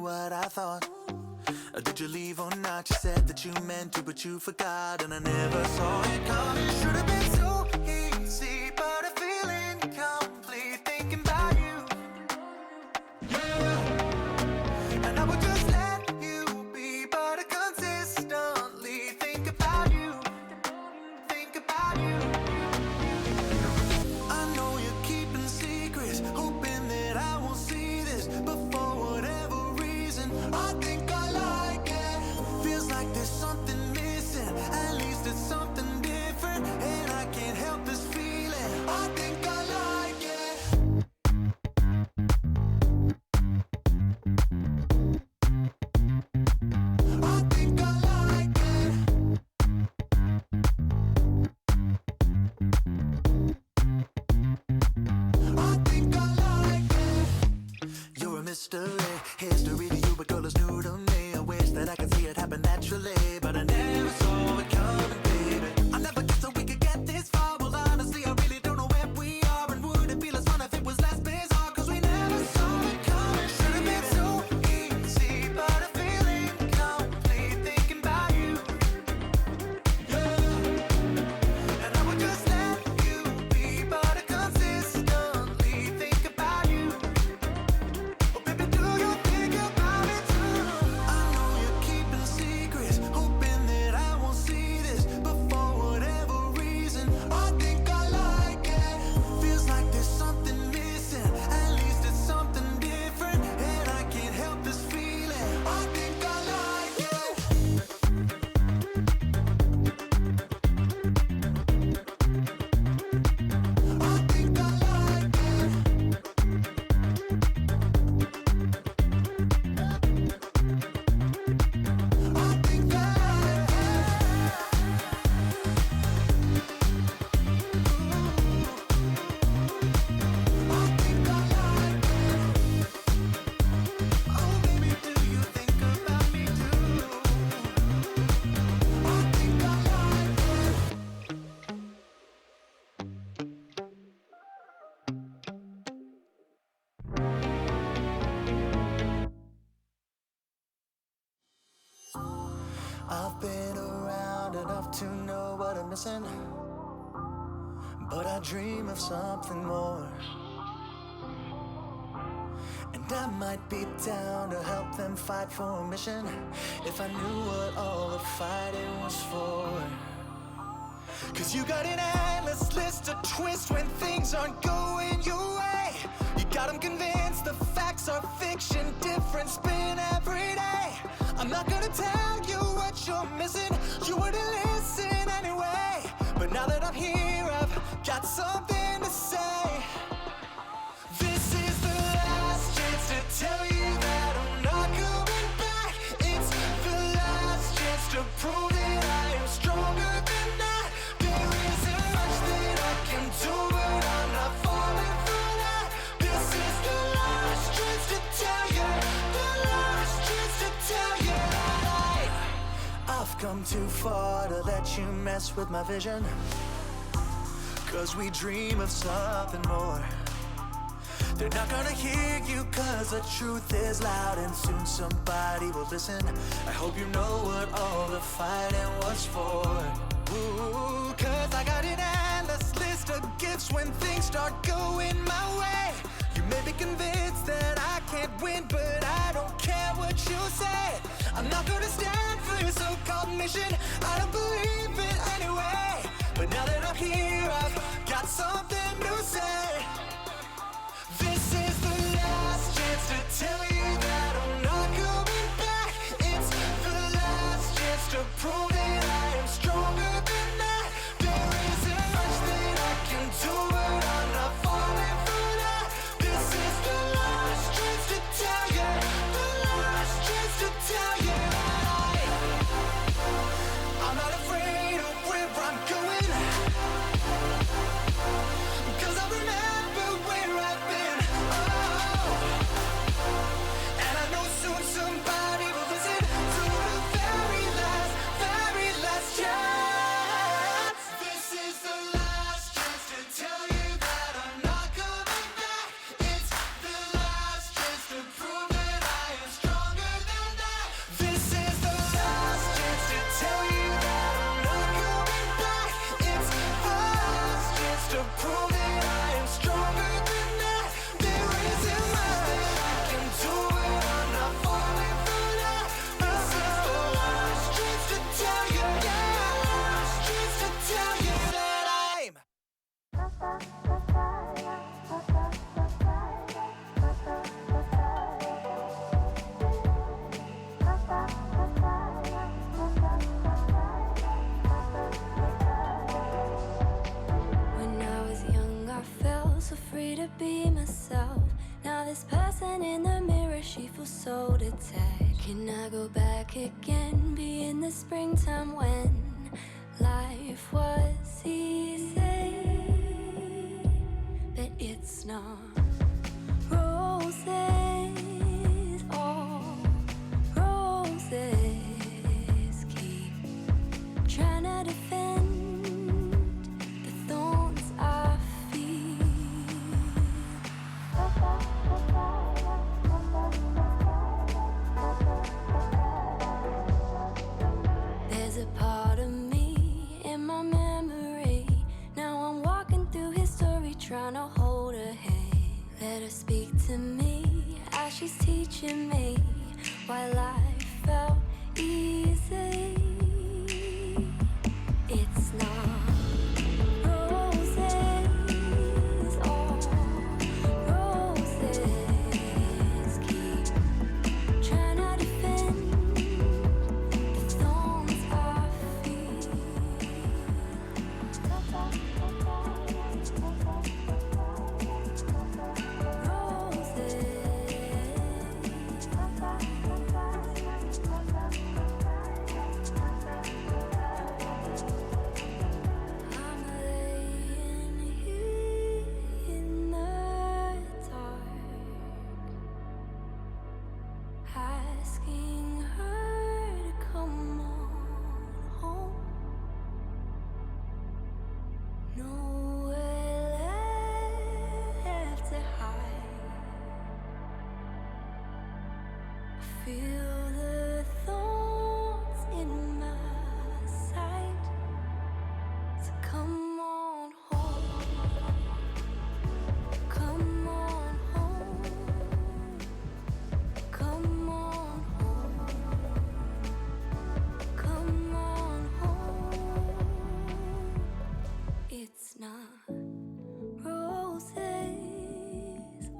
what I thought. Did you leave or not? You said that you meant to, but you forgot, and I never saw it coming. Should have been so easy, but I feel incomplete thinking about you. Yeah. And I would just let you be, but I consistently think about you. Think about you. I know you're keeping secrets, hoping that I won't see this, but for whatever reason, I think I like it. Feels like there's something missing, at least it's something different, and I can't help this feeling. I think I like it. I think I like it. I think I like it. You're a mystery, history to you, but girl, it's new to me. I wish that I could see it happen naturally, but I never saw it coming, baby. I never guessed that we could get this far. Well, honestly, I really don't know where we are, and would it be less fun if it was less bizarre? Cause we never saw it coming. Should have been so easy, but I feel incomplete thinking about you. Yeah. And I would just let you be, but I consistently think about you. Oh, baby, do you think about it too? I know you're keeping secrets, hoping that I won't see this, but for whatever reason, I think I like it. Feels like there's something missing, at least it's something different, and I can't help this feeling. I think I like it. I think I like it. I think I like it. I think I like it. Oh, baby, do you think about me too? I think I like it. I've been around enough to know what I'm missing, but I dream of something more. And I might be down to help them fight for a mission, if I knew what all the fighting was for. Cause you got an endless list of twists when things aren't going your way. You got them convinced the facts are fiction, different spin every day. I'm not gonna tell you what you're missing, you wouldn't listen anyway. But now that I'm here, I've got something to say. This is the last chance to tell you that I'm not coming back. It's the last chance to prove that I am stronger than that. There isn't much that I can do, but I'm not falling for that. This is the last chance to tell you, the last chance to tell you that I've come too far to let you mess with my vision. Cause we dream of something more. They're not gonna hear you cause the truth is loud, and soon somebody will listen. I hope you know what all the fighting was for. Ooh, cause I got an endless list of gifts when things start going my way. You may be convinced that I can't win, but I don't care what you say. I'm not gonna stand for your so-called mission, I don't believe it anyway. But now that I'm here, I've got something to say. This is the last chance to tell you that I'm not coming back. It's the last chance to prove that I am stronger than that. There isn't much that I can do, but I'm not falling for that. This is the last chance to tell you, the last chance to tell you that I'm not afraid of where I'm going. Cause I remember Can I go back again, be in the springtime when life was easy? But it's not. Roses, all roses, keep trying to defend the thorns I feel. There's a part of me in my memory. Now I'm walking through history, trying to hold her hand. Let her speak to me as she's teaching me why life felt easy. It's not roses, all roses, keep trying to defend the thorns I feel. I'm laying here in the dark, asking her to come on home. Nowhere left to hide. Feel the thorns in my side. So come on home. Come on home. Come on home. Come on home. It's not roses,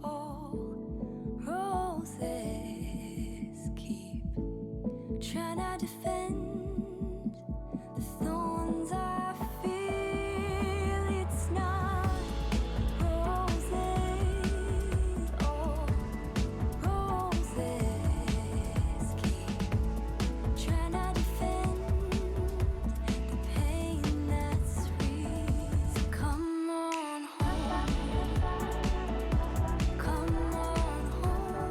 all roses, keep trying to defend the thorns I feel. It's not roses, all roses, keep trying to defend the pain that's real. So come on home. Come on home.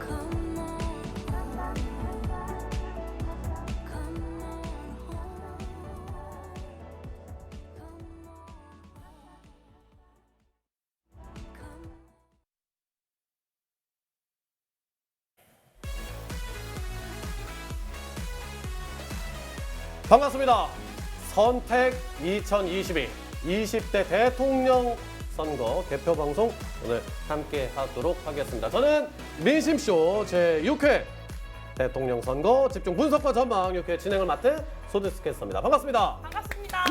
Come on home. Come on home. Come. 반갑습니다. 선택 2022 20대 대통령 선거 개표 방송 오늘 함께 하도록 하겠습니다. 저는 민심쇼 제6회 대통령 선거 집중 분석과 전망 6회 진행을 맡은 소드스캐스터입니다. 반갑습니다. 반갑습니다.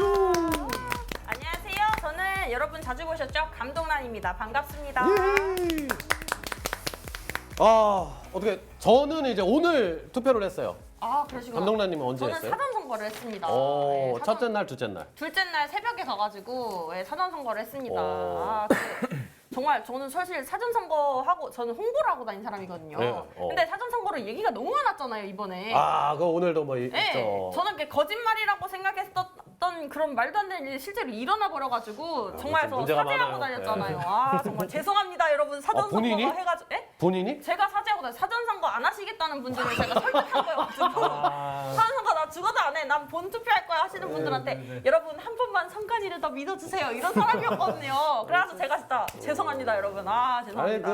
안녕하세요. 저는 여러분 자주 보셨죠? 감동란입니다. 반갑습니다. 예. 어떻게 저는 이제 오늘 투표를 했어요. 아, 그러시구나. 감동란님은 언제 저는 했어요? 사전 선거를 했습니다. 오, 네, 사전- 첫째 날, 둘째 날. 둘째 날 새벽에 가가지고 예, 사전 선거를 했습니다. 오. 정말 저는 사실 사전 선거하고 저는 홍보를 하고 다닌 사람이거든요. 네, 근데 사전 선거로 얘기가 너무 많았잖아요 이번에. 그 오늘도 뭐 네, 있죠. 저는 그게 거짓말이라고 생각했던 그런 말도 안 되는 일이 실제로 일어나 버려가지고 정말 저 문제가 사죄하고 많아요. 다녔잖아요. 아 정말 죄송합니다 여러분 사전 본인이? 선거 해가지고. 예? 본인이? 제가 사죄하고 다녔어요. 사전 선거 안 하시겠다는 분들을 제가 설득한 거여가지고 사전 선거 나 죽어도 안 해. 난 본 투표할 거야 하시는 분들한테 여러분 한 번만 선관위를 더 믿어주세요 이런 사람이었거든요. 그래서 제가 진짜 죄송합니다 여러분. 아니 죄송합니다.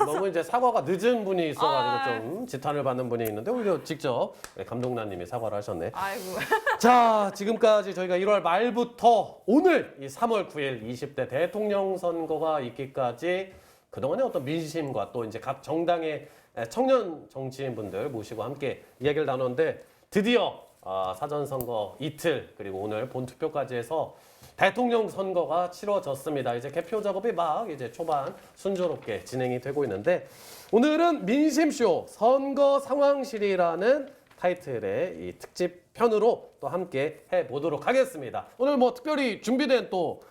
너무 이제 사과가 늦은 분이 있어가지고 아. 좀 지탄을 받는 분이 있는데 오히려 직접 감독란님이 사과를 하셨네. 아이고. 자, 지금까지 저희가 1월 말부터 오늘 이 3월 9일 20대 대통령 선거가 있기까지 그동안의 어떤 민심과 또 이제 각 정당의 청년 정치인분들 모시고 함께 이야기를 나눴는데 드디어 사전 선거 이틀 그리고 오늘 본 투표까지 해서 대통령 선거가 치러졌습니다. 이제 개표 작업이 막 이제 초반 순조롭게 진행이 되고 있는데 오늘은 민심쇼 선거 상황실이라는 타이틀의 이 특집 편으로 또 함께 해보도록 하겠습니다. 오늘 뭐 특별히 준비된 또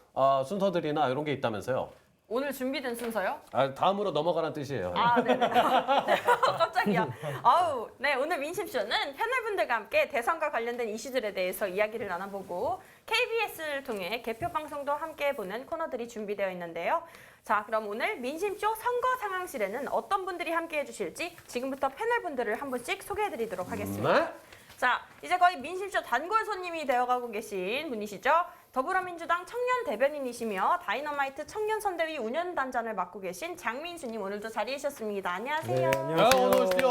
순서들이나 이런 게 있다면서요? 오늘 준비된 순서요? 아, 다음으로 넘어가라는 뜻이에요. 아, 네네. 깜짝이야. 아우, 네, 오늘 민심쇼는 패널분들과 함께 대선과 관련된 이슈들에 대해서 이야기를 나눠보고 KBS를 통해 개표 방송도 함께 보는 코너들이 준비되어 있는데요. 자, 그럼 오늘 민심쇼 선거 상황실에는 어떤 분들이 함께 해주실지 지금부터 패널분들을 한 분씩 소개해드리도록 하겠습니다. 네. 자, 이제 거의 민심쇼 단골 손님이 되어가고 계신 분이시죠. 더불어민주당 청년 대변인이시며 다이너마이트 청년선대위 운영단장을 맡고 계신 장민수님 오늘도 자리해 주셨습니다. 안녕하세요. 네, 안녕하세요. 어서 오십시오.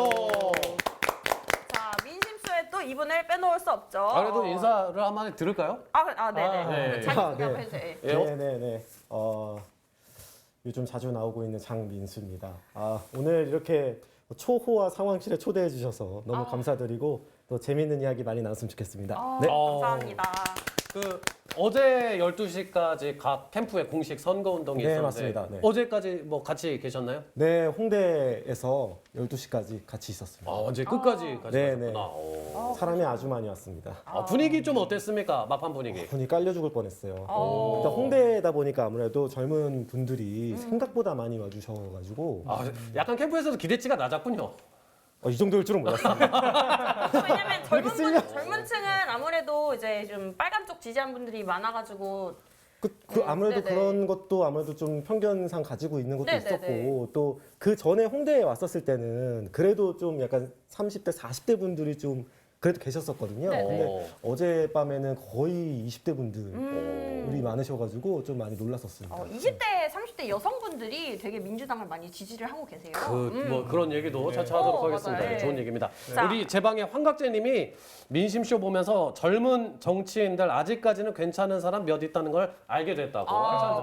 자, 민심쇼에 또 이분을 빼놓을 수 없죠. 아, 그래도 인사를 한마디 들을까요? 네네. 네. 자기 아, 소개 한번 네. 해주세요. 예. 예. 네네네. 요즘 자주 나오고 있는 장민수입니다. 오늘 이렇게 초호화 상황실에 초대해 주셔서 너무 감사드리고 또 재밌는 이야기 많이 나눴으면 좋겠습니다. 네. 감사합니다. 그 어제 12시까지 각 캠프에 공식 선거운동이 네, 있었는데 맞습니다. 네. 어제까지 뭐 같이 계셨나요? 네, 홍대에서 12시까지 같이 있었습니다. 완전 끝까지 네, 가셨구나. 네. 오. 사람이 아주 많이 왔습니다. 분위기 좀 어땠습니까? 막판 분위기. 분이 깔려 죽을 뻔했어요. 일단 홍대다 보니까 아무래도 젊은 분들이 생각보다 많이 와주셔가지고 약간 캠프에서도 기대치가 낮았군요. 이 정도일 줄은 몰랐습니다. 왜냐면 젊은 층은 아무래도 이제 좀 빨간 쪽 지지한 분들이 많아가지고 아무래도 네네. 그런 것도 아무래도 좀 편견상 가지고 있는 것도 네네네. 있었고 또 그 전에 홍대에 왔었을 때는 그래도 좀 약간 30대, 40대 분들이 좀 그래도 계셨었거든요. 네네. 근데 어젯밤에는 거의 20대 분들이 많으셔가지고 좀 많이 놀랐었습니다. 20대, 30대 여성분들이 되게 민주당을 많이 지지를 하고 계세요. 뭐 그런 얘기도 차차 하도록 오, 하겠습니다. 맞아요. 네, 좋은 얘기입니다. 자. 우리 제방의 황각재님이 민심쇼 보면서 젊은 정치인들 아직까지는 괜찮은 사람 몇 있다는 걸 알게 됐다고.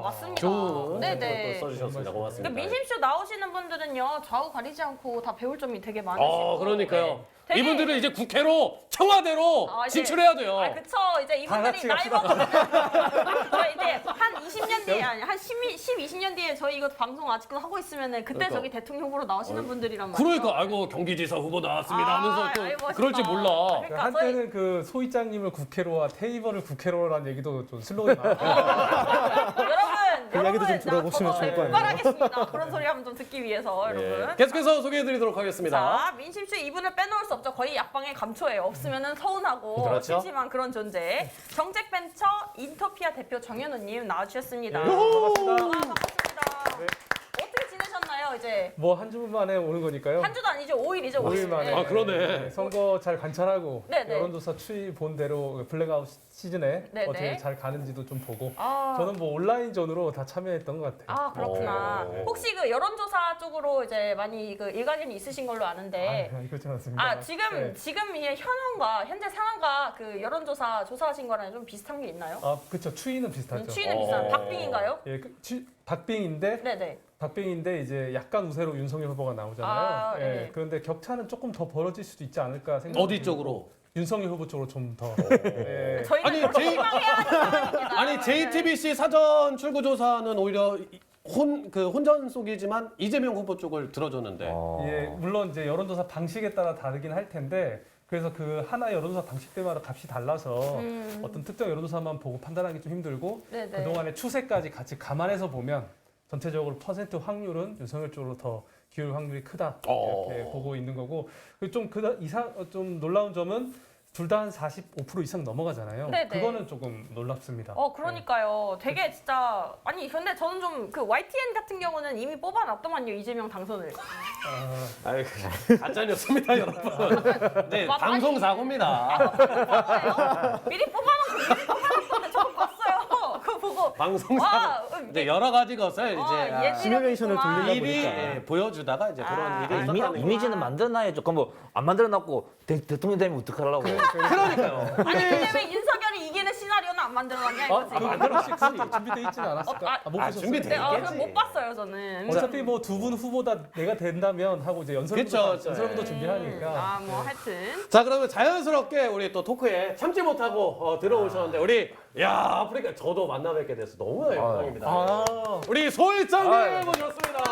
맞습니다. 좋은 네네. 또 써주셨습니다. 고맙습니다. 그 민심쇼 나오시는 분들은요 좌우 가리지 않고 다 배울 점이 되게 많으시고. 그러니까요. 네. 되게- 이분들은 이제 국회로 청와대로 이제- 진출해야 돼요. 그쵸. 이제 이분들이 나이 먹으면 저희 이제 한 20년 뒤에 아니 한 20년 뒤에 저희 이거 방송 아직도 하고 있으면은 그때 그러니까. 저기 대통령 후보로 나오시는 분들이란 말이죠. 그러니까 아이고 경기지사 후보 나왔습니다 하면서 또 아이고, 그럴지 멋있다. 몰라. 그러니까 한때는 그 소위장님을 국회로와 테이블을 국회로라는 얘기도 좀 슬로건이 나왔어요. 여러분, 이야기도 좀 들어보시면 좋을 것 같네요. 분발하겠습니다. 그런 소리 한번 좀 듣기 위해서 예. 여러분. 계속해서 소개해드리도록 하겠습니다. 자, 민심쇼 이분을 빼놓을 수 없죠. 거의 약방의 감초예요. 없으면은 서운하고 그렇죠. 심심한 그런 존재. 정책벤처 인터피아 대표 정현우님 나와주셨습니다. 반갑습니다. 반갑습니다. 어떻게 지내셨나요, 이제? 뭐 한 주 만에 오는 거니까요. 한 주도 아니죠, 5일이죠, 5일 만에. 아, 그러네. 선거 잘 관찰하고 네네. 여론조사 추이 본 대로 블랙아웃 시즌에 네네. 어떻게 잘 가는지도 좀 보고 아. 저는 뭐 온라인전으로 다 참여했던 것 같아요. 그렇구나. 혹시 그 여론조사 쪽으로 이제 많이 그 일가견이 있으신 걸로 아는데. 그렇지 않습니다. 지금 이 현황과 현재 상황과 그 여론조사 조사하신 거랑 좀 비슷한 게 있나요? 그렇죠. 추이는 비슷하죠. 추이는 비슷한 박빙인가요? 예, 박빙인데 네네. 박빙인데 이제 약간 우세로 윤석열 후보가 나오잖아요. 예, 네. 그런데 격차는 조금 더 벌어질 수도 있지 않을까 생각. 어디 쪽으로? 윤석열 후보 쪽으로 좀 더. 예. 저희는 아니, 그렇게 희망해야 하는 상황입니다. 아니 JTBC 사전 출구조사는 오히려 혼전속이지만 이재명 후보 쪽을 들어줬는데. 예, 물론 이제 여론조사 방식에 따라 다르긴 할 텐데 그래서 그 하나 여론조사 방식 때마다 값이 달라서 어떤 특정 여론조사만 보고 판단하기 좀 힘들고 네네. 그동안의 추세까지 같이 감안해서 보면 전체적으로 퍼센트 확률은 윤석열 쪽으로 더 기울 확률이 크다 이렇게 보고 있는 거고 좀 놀라운 점은 둘 다 한 45% 이상 넘어가잖아요. 네네. 그거는 조금 놀랍습니다. 그러니까요. 되게 진짜 아니 근데 저는 좀 그 YTN 같은 경우는 이미 뽑아놨더만요 이재명 당선을. 아유, 가짜였습니다, 여러분. 네, 방송 사고입니다. 뽑아요? 미리 뽑아놓은 건데 저거 봤어요. 그거 보고. 방송 와, 사고. 네, 여러 가지 것을 이제 시뮬레이션을 돌리다 미리 보니까. 보여주다가 이제 그런 일이 있었다는 거예요. 이미지는 만들어놔야죠. 그럼 뭐 안 만들어놨고 대통령 되면 어떡하려고. 그러니까요. 아니 근데 왜 윤석열이 이기는 시나리오는 안 만들어놨냐 이거지. 혹시 준비돼 있지는 않았을까? 못 보셨어요? 준비돼 네, 있겠지. 그럼 못 봤어요 저는. 어차피 뭐 두 분 후보 다 내가 된다면 하고 이제 그쵸. 연설부도 준비하니까. 뭐 하여튼. 자, 그러면 자연스럽게 우리 또 토크에 참지 못하고 들어오셨는데 우리 아프리카 저도 만나 뵙게 돼서 너무 영광입니다. 우리 소일장님 모셨습니다.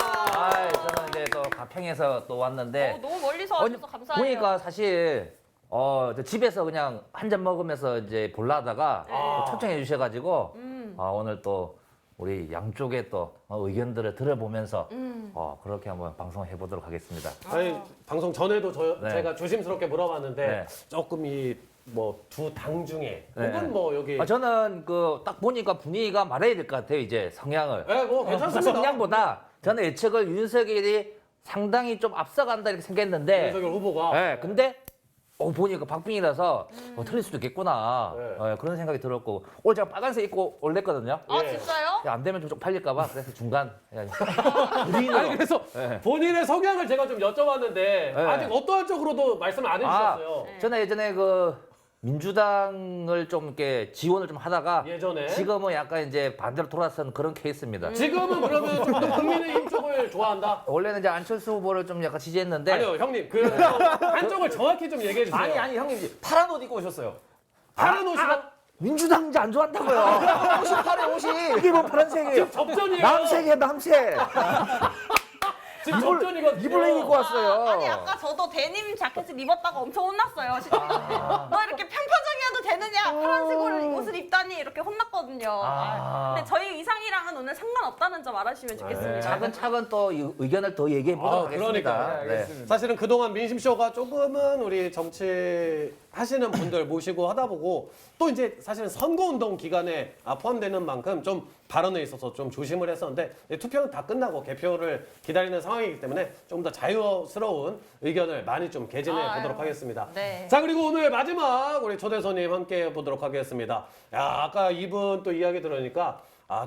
저는 이제 또 가평에서 또 왔는데 너무 멀리서 와줘서 감사해요. 보니까 사실 저 집에서 그냥 한 잔 먹으면서 이제 볼라 하다가 또 초청해 주셔가지고 오늘 또 우리 양쪽의 또 의견들을 들어보면서 그렇게 한번 방송해 보도록 하겠습니다. 아니, 방송 전에도 네. 제가 조심스럽게 물어봤는데 네. 조금 이 뭐 두 당 중에 네. 혹은 뭐 여기 저는 그 딱 보니까 분위기가 말해야 될 것 같아요. 이제 성향을. 네, 뭐 괜찮습니다. 성향보다 저는 예측을 윤석열이 상당히 좀 앞서간다 이렇게 생각했는데 윤석열 후보가 네, 근데 보니까 박빙이라서 틀릴 수도 있겠구나. 네. 그런 생각이 들었고 오늘 제가 빨간색 입고 올랬거든요. 아 예. 진짜요? 안 되면 좀 쪽팔릴까봐 그래서 중간 아니 그래서 네. 본인의 성향을 제가 좀 여쭤봤는데 아직 어떠한 쪽으로도 말씀을 안 해주셨어요. 저는 예전에 그 민주당을 좀 이렇게 지원을 좀 하다가 예전에 지금은 약간 이제 반대로 돌아선 그런 케이스입니다. 지금은 그러면 좀 더 국민의힘 쪽을 좋아한다? 원래는 이제 안철수 후보를 좀 약간 지지했는데 아니요 형님 그 한쪽을 정확히 좀 얘기해 주세요. 아니 형님 파란 옷 입고 오셨어요. 파란 옷이랑 민주당 이제 안 좋아한다고요. 옷이 파래 옷이. 이게 뭐 파란색이에요. 접전이에요. 남색이에요, 남색. 지금 접전이거든요. 이불 입고 왔어요. 아니 아까 저도 데님 자켓을 입었다가 엄청 혼났어요. 너 이렇게 편파적이어도 되느냐? 파란색 옷을 입다니 이렇게 혼났거든요. 근데 저희 의상이랑은 오늘 상관없다는 점 알아주시면 좋겠습니다. 차근차근 또 이 의견을 더 얘기해 보도록 하겠습니다. 그러니까요. 네. 사실은 그동안 민심쇼가 조금은 우리 정치 하시는 분들 모시고 하다 보고 또 이제 사실은 선거운동 기간에 포함되는 만큼 좀 발언에 있어서 좀 조심을 했었는데 투표는 다 끝나고 개표를 기다리는 상황이기 때문에 좀 더 자유스러운 의견을 많이 좀 개진해 보도록 하겠습니다. 네. 자 그리고 오늘 마지막 우리 초대손님 함께 보도록 하겠습니다. 야 아까 이분 또 이야기 들으니까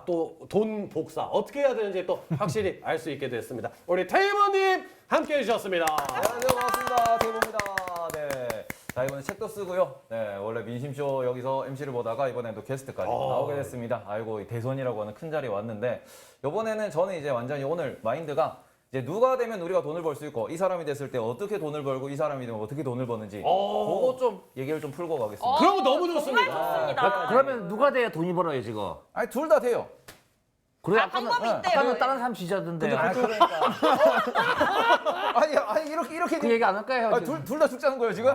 또 돈 복사 어떻게 해야 되는지 또 확실히 알 수 있게 됐습니다. 우리 테이머님 함께 해주셨습니다. 안녕하세요 반갑습니다. 대보입니다. 네. 자 이번에 책도 쓰고요. 네 원래 민심쇼 여기서 MC를 보다가 이번에도 게스트까지 나오게 됐습니다. 아이고 이 대선이라고 하는 큰 자리에 왔는데 이번에는 저는 이제 완전히 오늘 마인드가 이제 누가 되면 우리가 돈을 벌 수 있고 이 사람이 됐을 때 어떻게 돈을 벌고 이 사람이 되면 어떻게 돈을 버는지 그거 좀 얘기를 좀 풀고 가겠습니다. 그런 거 너무 정말 좋습니다. 좋습니다. 그러면 누가 돼야 돈이 벌어요, 지금? 아니 둘 다 돼요. 그래, 방법이 있대요. 아까는 다른 사람 지지하던데. 아니 이렇게 그 얘기 안 할까요? 둘 다 죽자는 거예요 지금?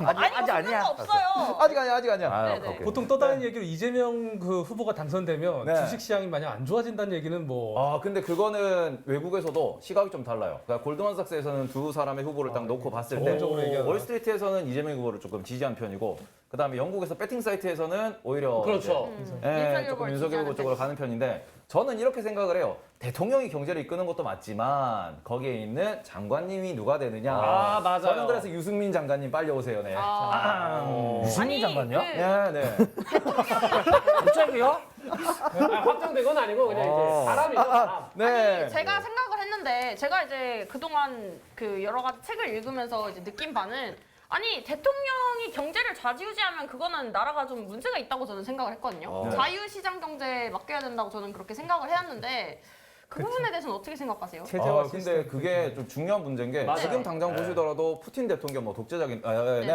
아직 아니야. 없어요. 아직 아니야. 네네. 오케이. 보통 떠다니는 얘기로 이재명 그 후보가 당선되면 네. 주식 시장이 만약 안 좋아진다는 얘기는 뭐 근데 그거는 외국에서도 시각이 좀 달라요. 그러니까 골드만삭스에서는 두 사람의 후보를 딱 놓고 봤을 때 전반적으로 얘기하나? 월스트리트에서는 이재명 후보를 조금 지지한 편이고 그다음에 영국에서 배팅 사이트에서는 오히려 그렇죠. 이제, 조금 윤석열 후보 쪽으로 가는 편인데 저는 이렇게 생각을 해요. 대통령이 경제를 이끄는 것도 맞지만 거기에 있는 장관님이 누가 되느냐. 맞아요. 저는 그래서 유승민 장관님 빨리 오세요. 네. 유승민 장관요? 네. 갑자기요? 확정된 건 아니고 그냥 이제 사람이죠. 사람. 네. 제가 생각을 했는데 제가 이제 그동안 그 여러 가지 책을 읽으면서 이제 느낀 바는 아니 대통령이 경제를 좌지우지하면 그거는 나라가 좀 문제가 있다고 저는 생각을 했거든요. 자유시장 경제에 맡겨야 된다고 저는 그렇게 생각을 해왔는데 그 부분에 대해서는 어떻게 생각하세요? 체제화 근데 시스템. 그게 좀 중요한 문제인 게 맞아요. 지금 당장 네. 보시더라도 푸틴 대통령 뭐 독재적인 네. 네. 네.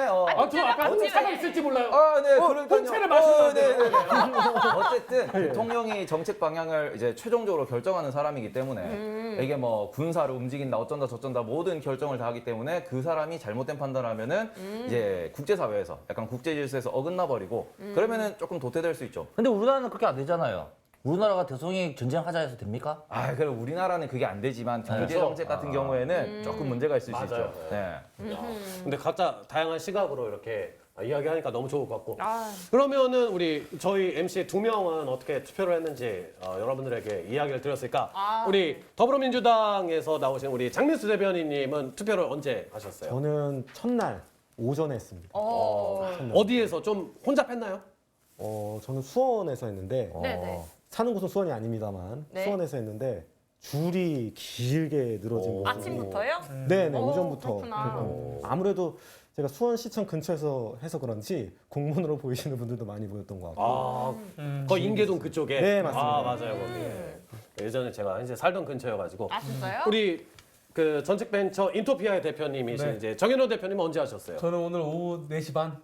저 아까 혼자가 있을지 몰라요. 네, 그러니까요. 혼체를 마시면 네. 어쨌든 대통령이 정책 방향을 이제 최종적으로 결정하는 사람이기 때문에 이게 뭐 군사를 움직인다 어쩐다 저쩐다 모든 결정을 다 하기 때문에 그 사람이 잘못된 판단하면은 이제 국제사회에서 약간 국제질서에서 어긋나 버리고 그러면은 조금 도태될 수 있죠. 근데 우리나라는 그렇게 안 되잖아요. 우리나라가 대통령이 전쟁하자 해서 됩니까? 그래 우리나라는 그게 안 되지만 경제 정책 같은 경우에는 조금 문제가 있을 수 맞아요. 있죠. 네. 근데 각자 다양한 시각으로 이렇게 이야기하니까 너무 좋을 것 같고. 아. 그러면은 우리 저희 MC 두 명은 어떻게 투표를 했는지 여러분들에게 이야기를 드렸으니까 우리 더불어민주당에서 나오신 우리 장민수 대변인님은 투표를 언제 하셨어요? 저는 첫날 오전에 했습니다. 첫날. 어디에서 좀 혼잡했나요? 저는 수원에서 했는데 네네. 사는 곳은 수원이 아닙니다만 네. 수원에서 했는데 줄이 길게 늘어진 모습이 아침부터요? 네네 오, 오전부터 그렇구나. 그러니까 아무래도 제가 수원시청 근처에서 해서 그런지 공문으로 보이시는 분들도 많이 보였던 것 같고 거의 인계동 그쪽에. 네, 맞습니다. 맞아요 거기. 예전에 제가 이제 살던 근처여가지고. 아 진짜요? 우리 그 전책벤처 인토피아의 대표님이신 네. 이제 정현호 대표님 언제 하셨어요? 저는 오늘 오후 4시 반.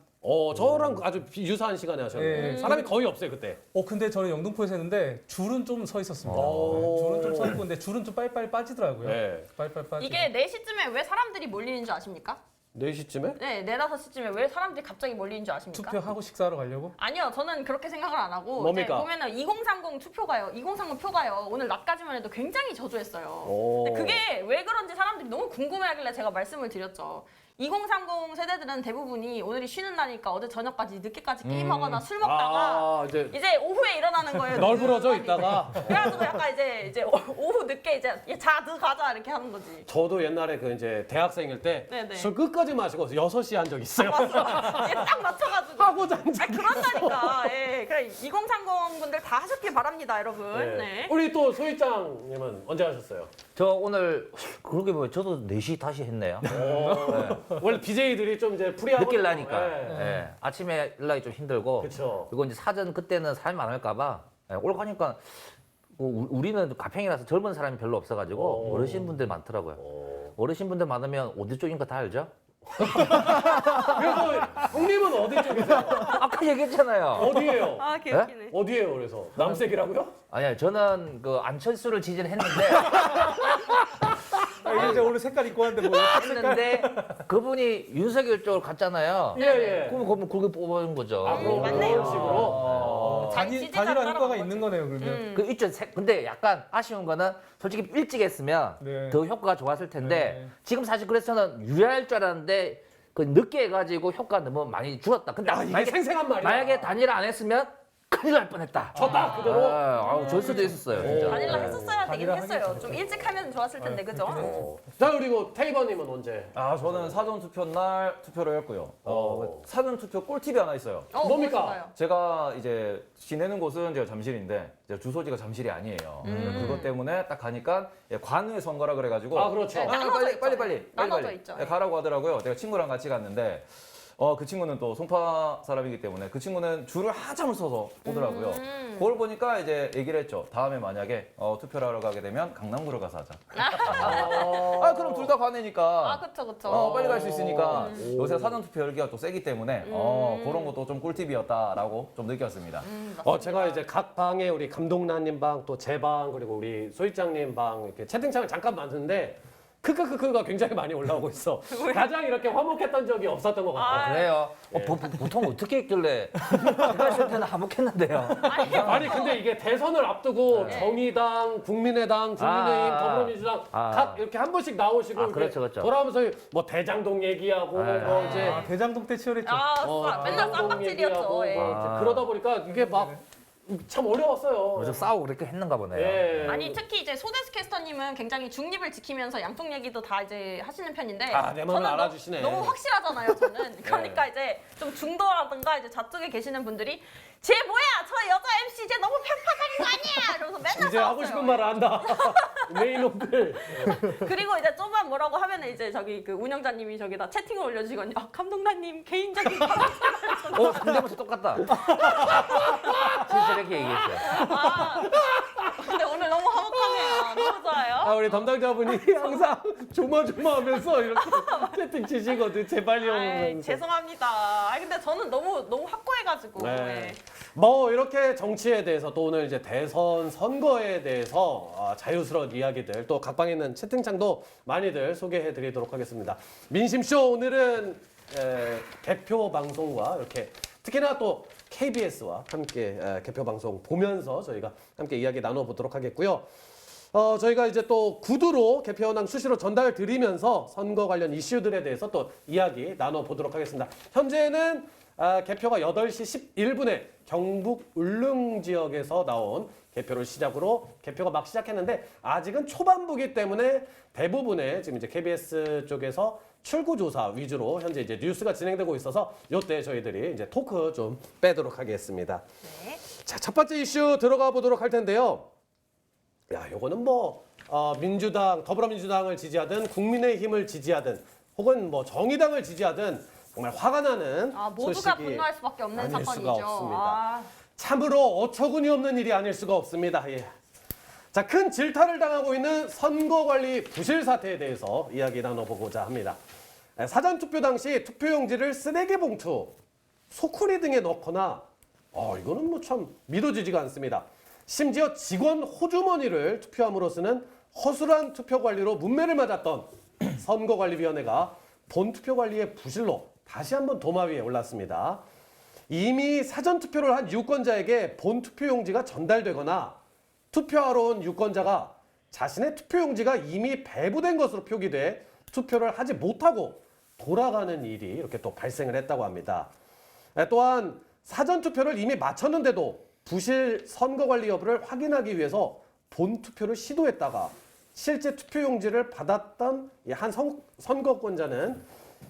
저랑 아주 유사한 시간에 하셨네요. 네. 사람이 거의 없어요 그때. 근데 저는 영등포에서 했는데 줄은 좀 서 있었습니다. 줄은 좀 서 있고 근데 줄은 좀 빨리빨리 빠지더라고요. 네. 빨리빨리 빠지고. 이게 4시쯤에 왜 사람들이 몰리는 줄 아십니까? 4시쯤에? 네, 4, 5시쯤에 왜 사람들이 갑자기 몰리는 줄 아십니까? 투표하고 식사하러 가려고? 아니요, 저는 그렇게 생각을 안 하고 뭡니까? 이제 보면은 2030 투표가요, 2030 표가요. 오늘 낮까지만 해도 굉장히 저조했어요. 오. 근데 그게 왜 그런지 사람들이 너무 궁금해하길래 제가 말씀을 드렸죠. 2030 세대들은 대부분이 오늘이 쉬는 날이니까 어제 저녁까지 늦게까지 게임하거나 술 먹다가 이제 오후에 일어나는 거예요. 널브러져 많이. 있다가. 그래가지고 약간 이제 오후 늦게 이제 자 들어가자 이렇게 하는 거지. 저도 옛날에 그 이제 대학생일 때 네네. 술 끝까지 마시고 6시 한 적 있어요. 이게 딱 맞춰가지고. 하고 잔 아니, 그런다니까. 예, 그래 2030 분들 다 하셨길 바랍니다, 여러분. 네. 우리 또 소희장님은 언제 하셨어요? 저 오늘 그러게 보면 저도 4시 다시 했네요. 원래 BJ들이 좀 이제 프리하고 늦게 나니까. 네. 예. 아침에 일나기 좀 힘들고. 그렇죠. 그리고 이제 사전 그때는 사람이 많을까봐 올 가니까 우리는 가평이라서 젊은 사람이 별로 없어가지고 어르신분들 많더라고요. 어르신분들 많으면 어디 쪽인 거 다 알죠? 그래서 형님은 어디 쪽이세요? 아까 얘기했잖아요. 어디예요? 아, 개웃기네. 어디예요? 그래서 남색이라고요? 아니요, 저는 그 안철수를 지지를 했는데 이제 오늘 색깔 입고 왔는데 뭐 했는데 그분이 윤석열 쪽으로 갔잖아요. 예. 그러면 그렇게 뽑아준 거죠. 그런 맞네요. 식으로. 지지자를 단일화 효과가 따라간 있는 거네요, 그러면. 그 있죠. 근데 약간 아쉬운 거는 솔직히 일찍 했으면 네. 더 효과가 좋았을 텐데 네. 지금 사실 그래서 저는 유리할 줄 알았는데 그 늦게 해가지고 효과 너무 많이 줄었다. 근데 이게 생생한 말이야. 만약에 단일화 안 했으면 큰일 날 뻔했다. 졌다 그대로. 줄 수도 있었어요. 진짜. 단일화 했었어야 되긴 단일화 했어요. 좀 일찍 하면 좋았을 텐데, 그죠? 자 그리고 테이버님은 언제? 저는 사전 투표 날 투표를 했고요. 사전 투표 꿀팁이 하나 있어요. 뭡니까? 무엇인가요? 제가 이제 지내는 곳은 제가 잠실인데 이제 주소지가 잠실이 아니에요. 그것 때문에 딱 가니까 관외 선거라 그래가지고 아 그렇죠. 네, 나눠져 있죠. 빨리 나눠져 있죠. 네, 가라고 하더라고요. 제가 친구랑 같이 갔는데 그 친구는 또 송파 사람이기 때문에 그 친구는 줄을 한참을 서서 오더라고요. 그걸 보니까 이제 얘기를 했죠. 다음에 만약에 투표를 하러 가게 되면 강남구를 가서 하자. 그럼 둘 다 관내니까. 아, 그쵸. 빨리 갈 수 있으니까 요새 사전 투표 열기가 또 세기 때문에 그런 것도 좀 꿀팁이었다라고 좀 느꼈습니다. 제가 이제 각 방에 우리 감독란님 방, 또 제 방, 그리고 우리 소희장님 방 이렇게 채팅창을 잠깐 봤는데 크크크크가 굉장히 많이 올라오고 있어. 가장 이렇게 화목했던 적이 없었던 것 같아요. 그래요? 보통 어떻게 했길래 제가 있을 때는 화목했는데요. 아니 근데 이게 대선을 앞두고 정의당, 국민의당, 국민의힘, 더불어민주당 각 이렇게 한 번씩 나오시고 이렇게 그렇죠, 그렇죠. 돌아오면서 뭐 대장동 얘기하고 뭐 이제 대장동 때 치열했죠. 맨날 대장동 쌈박질이었죠. 얘기하고 예. 막 그러다 보니까 이게 막 참 어려웠어요. 그래서 싸우고 그렇게 했는가 보네요. 예. 아니 특히 이제 소데스 캐스터님은 굉장히 중립을 지키면서 양쪽 얘기도 다 이제 하시는 편인데 내 마음을 저는 알아주시네. 너무 확실하잖아요 저는. 그러니까 이제 좀 중도라든가 이제 좌쪽에 계시는 분들이 쟤 뭐야 저 여자 MC 쟤 너무 편파적인 거 아니야 이러면서 맨날 이제 하고 싶은 말을 한다. 내 이놈들. 그리고 이제 좀만 뭐라고 하면 이제 저기 그 운영자님이 저기다 채팅을 올려주시거든요. 감독관님 개인적인 상대모사 똑같다. 진짜 이렇게 얘기했어요. 근데 오늘 너무 화목하네요. 너무 좋아요. 우리 담당자분이 항상 조마조마하면서 이렇게 채팅 치시거든. 제발요. 아이, 하면서. 죄송합니다. 근데 저는 너무 확고해가지고. 네. 네. 뭐 이렇게 정치에 대해서 또 오늘 이제 대선 선거에 대해서 자유스러운 이야기들 또 각방에 있는 채팅창도 많이들 소개해드리도록 하겠습니다. 민심쇼 오늘은 개표 방송과 이렇게 특히나 또 KBS와 함께 개표 방송 보면서 저희가 함께 이야기 나눠보도록 하겠고요. 저희가 이제 또 구두로 개표 현황 수시로 전달 드리면서 선거 관련 이슈들에 대해서 또 이야기 나눠보도록 하겠습니다. 현재는 개표가 8시 11분에 경북 울릉 지역에서 나온 개표를 시작으로 개표가 막 시작했는데 아직은 초반부기 때문에 대부분의 지금 이제 KBS 쪽에서 출구조사 위주로 현재 이제 뉴스가 진행되고 있어서 이때 저희들이 이제 토크 좀 빼도록 하겠습니다. 네. 자, 첫 번째 이슈 들어가 보도록 할 텐데요. 요거는 뭐 민주당, 더불어민주당을 지지하든 국민의힘을 지지하든 혹은 뭐 정의당을 지지하든 정말 화가 나는 모두가 소식이 분노할 수밖에 없는 아닐 사건이죠. 수가 없습니다. 참으로 어처구니 없는 일이 아닐 수가 없습니다. 예. 자, 큰 질타를 당하고 있는 선거관리 부실 사태에 대해서 이야기 나눠보고자 합니다. 사전투표 당시 투표용지를 쓰레기 봉투, 소쿠리 등에 넣거나 이거는 뭐 참 믿어지지가 않습니다. 심지어 직원 호주머니를 투표함으로 쓰는 허술한 투표 관리로 문매를 맞았던 선거관리위원회가 본투표 관리의 부실로 다시 한번 도마 위에 올랐습니다. 이미 사전투표를 한 유권자에게 본투표용지가 전달되거나 투표하러 온 유권자가 자신의 투표용지가 이미 배부된 것으로 표기돼 투표를 하지 못하고 돌아가는 일이 이렇게 또 발생을 했다고 합니다. 또한 사전투표를 이미 마쳤는데도 부실 선거관리 여부를 확인하기 위해서 본투표를 시도했다가 실제 투표용지를 받았던 이 한 선거권자는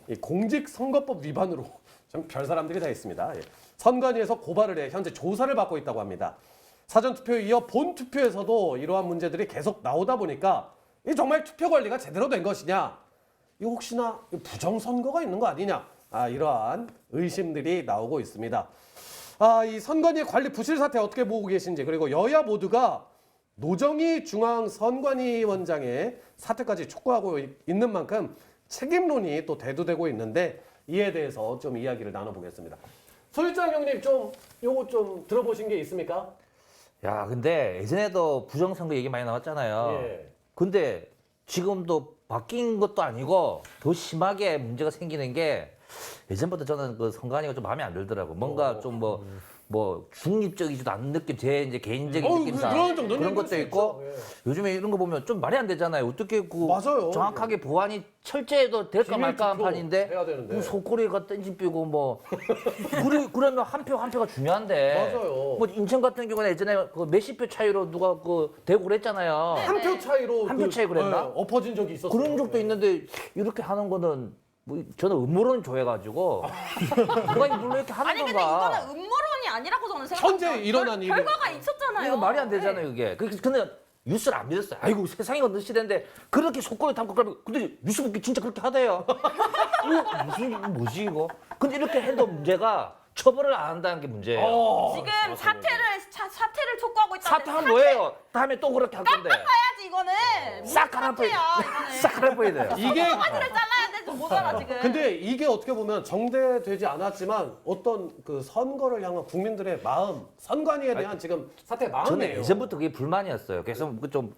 이 공직선거법 위반으로 좀 별 사람들이 다 있습니다. 선관위에서 고발을 해 현재 조사를 받고 있다고 합니다. 사전투표에 이어 본투표에서도 이러한 문제들이 계속 나오다 보니까 이 정말 투표 관리가 제대로 된 것이냐, 이 혹시나 부정선거가 있는 거 아니냐, 이러한 의심들이 나오고 있습니다. 이 선관위 관리 부실 사태 어떻게 보고 계신지, 그리고 여야 모두가 노정희 중앙선관위원장의 사퇴까지 촉구하고 있는 만큼 책임론이 또 대두되고 있는데 이에 대해서 좀 이야기를 나눠보겠습니다. 소유장 형님 좀 요거 좀 들어보신 게 있습니까? 야, 근데 예전에도 부정선거 얘기 많이 나왔잖아요. 예. 근데 지금도 바뀐 것도 아니고 더 심하게 문제가 생기는 게 예전부터 저는 그 선관위가 좀 마음에 안 들더라고. 뭔가 좀 뭐 중립적이지도 않은 느낌, 제 이제 개인적인 느낌상 그런 정도는 그런 것도 수 있고 있죠. 요즘에 이런 거 보면 좀 말이 안 되잖아요. 어떻게 그 맞아요. 정확하게 보안이 철저해도 될까 말까 한 판인데 해야 되는데. 그 속꼬리가 던지삐고 뭐 그러면 한 표가 중요한데 맞아요. 뭐 인천 같은 경우는 예전에 그 몇십 표 차이로 누가 그 대구를 했잖아요. 한 표 차이로 한표 차이 그랬나? 엎어진 적이 있었어요. 그런 적도 있는데 이렇게 하는 거는 뭐 저는 음모론 좋아해가지고 누가 물론 이렇게 하는 아니 근데 건가? 이거는 음모론이 아니라고 저는 생각해요. 현재 일어난 일이 결과가 있었잖아요. 이거 말이 안 되잖아요, 이게. 근데 뉴스를 안 믿었어요. 아이고, 세상이 어느 시대인데 그렇게 속고를 담고 그러면 근데 뉴스 보기 진짜 그렇게 하대요. 이거 무슨 뭐지 이거? 근데 이렇게 해도 문제가 처벌을 안 한다는 게 문제예요. 지금 사퇴를 촉구하고 있다. 사퇴하면 뭐예요? 다음에 또 그렇게 할 건데. 깎아야지 이거는. 싹 갈아버려. 이거는. 싹 갈아버려야 돼요. 이게 바지를 잘라야 되지 못하나 지금. 근데 이게 어떻게 보면 정대되지 않았지만 어떤 그 선거를 향한 국민들의 마음, 선관위에 대한 지금 사태 저는 마음이에요. 예전부터 그게 불만이었어요. 그래서 좀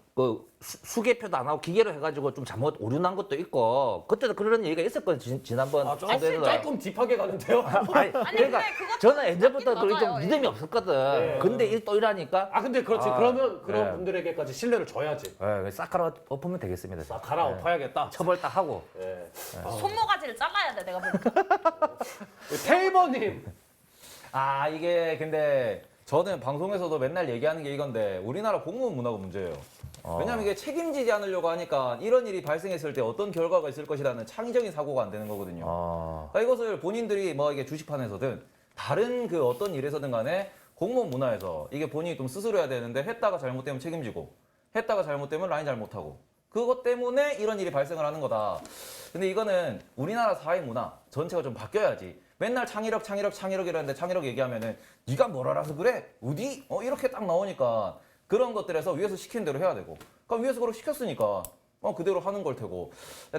수개표도 안 하고 기계로 해가지고 좀 잘못 오류난 것도 있고 그때도 그런 얘기가 있었거든요. 지난번 조금 딥하게 가는데요. 아니, 그러니까 근데 그것도 저는 예전부터 맞긴 그게 좀 맞아요. 믿음이 없었거든. 근데 또 이러니까 근데 그렇지. 아, 그러면 그런 네. 분들에게까지 신뢰를 줘야지. 싹 갈아엎으면 되겠습니다. 싹 갈아엎어야겠다. 처벌 딱 하고. 예. 손모가지를 잘라야 돼 내가 보니까. 테이버님. 이게 근데 저는 방송에서도 맨날 얘기하는 게 이건데 우리나라 공무원 문화가 문제예요. 왜냐면 이게 책임지지 않으려고 하니까 이런 일이 발생했을 때 어떤 결과가 있을 것이라는 창의적인 사고가 안 되는 거거든요. 그러니까 이것을 본인들이 뭐 이게 주식판에서든 다른 그 어떤 일에서든 간에 공무원 문화에서 이게 본인이 좀 스스로 해야 되는데 했다가 잘못되면 책임지고 했다가 잘못되면 라인 잘못하고 그것 때문에 이런 일이 발생을 하는 거다. 근데 이거는 우리나라 사회 문화 전체가 좀 바뀌어야지. 맨날 창의력 이러는데 창의력 얘기하면은 네가 뭘 알아서 그래? 어디? 이렇게 딱 나오니까 그런 것들에서 위에서 시키는 대로 해야 되고 그럼 위에서 그걸 시켰으니까 그대로 하는 걸 테고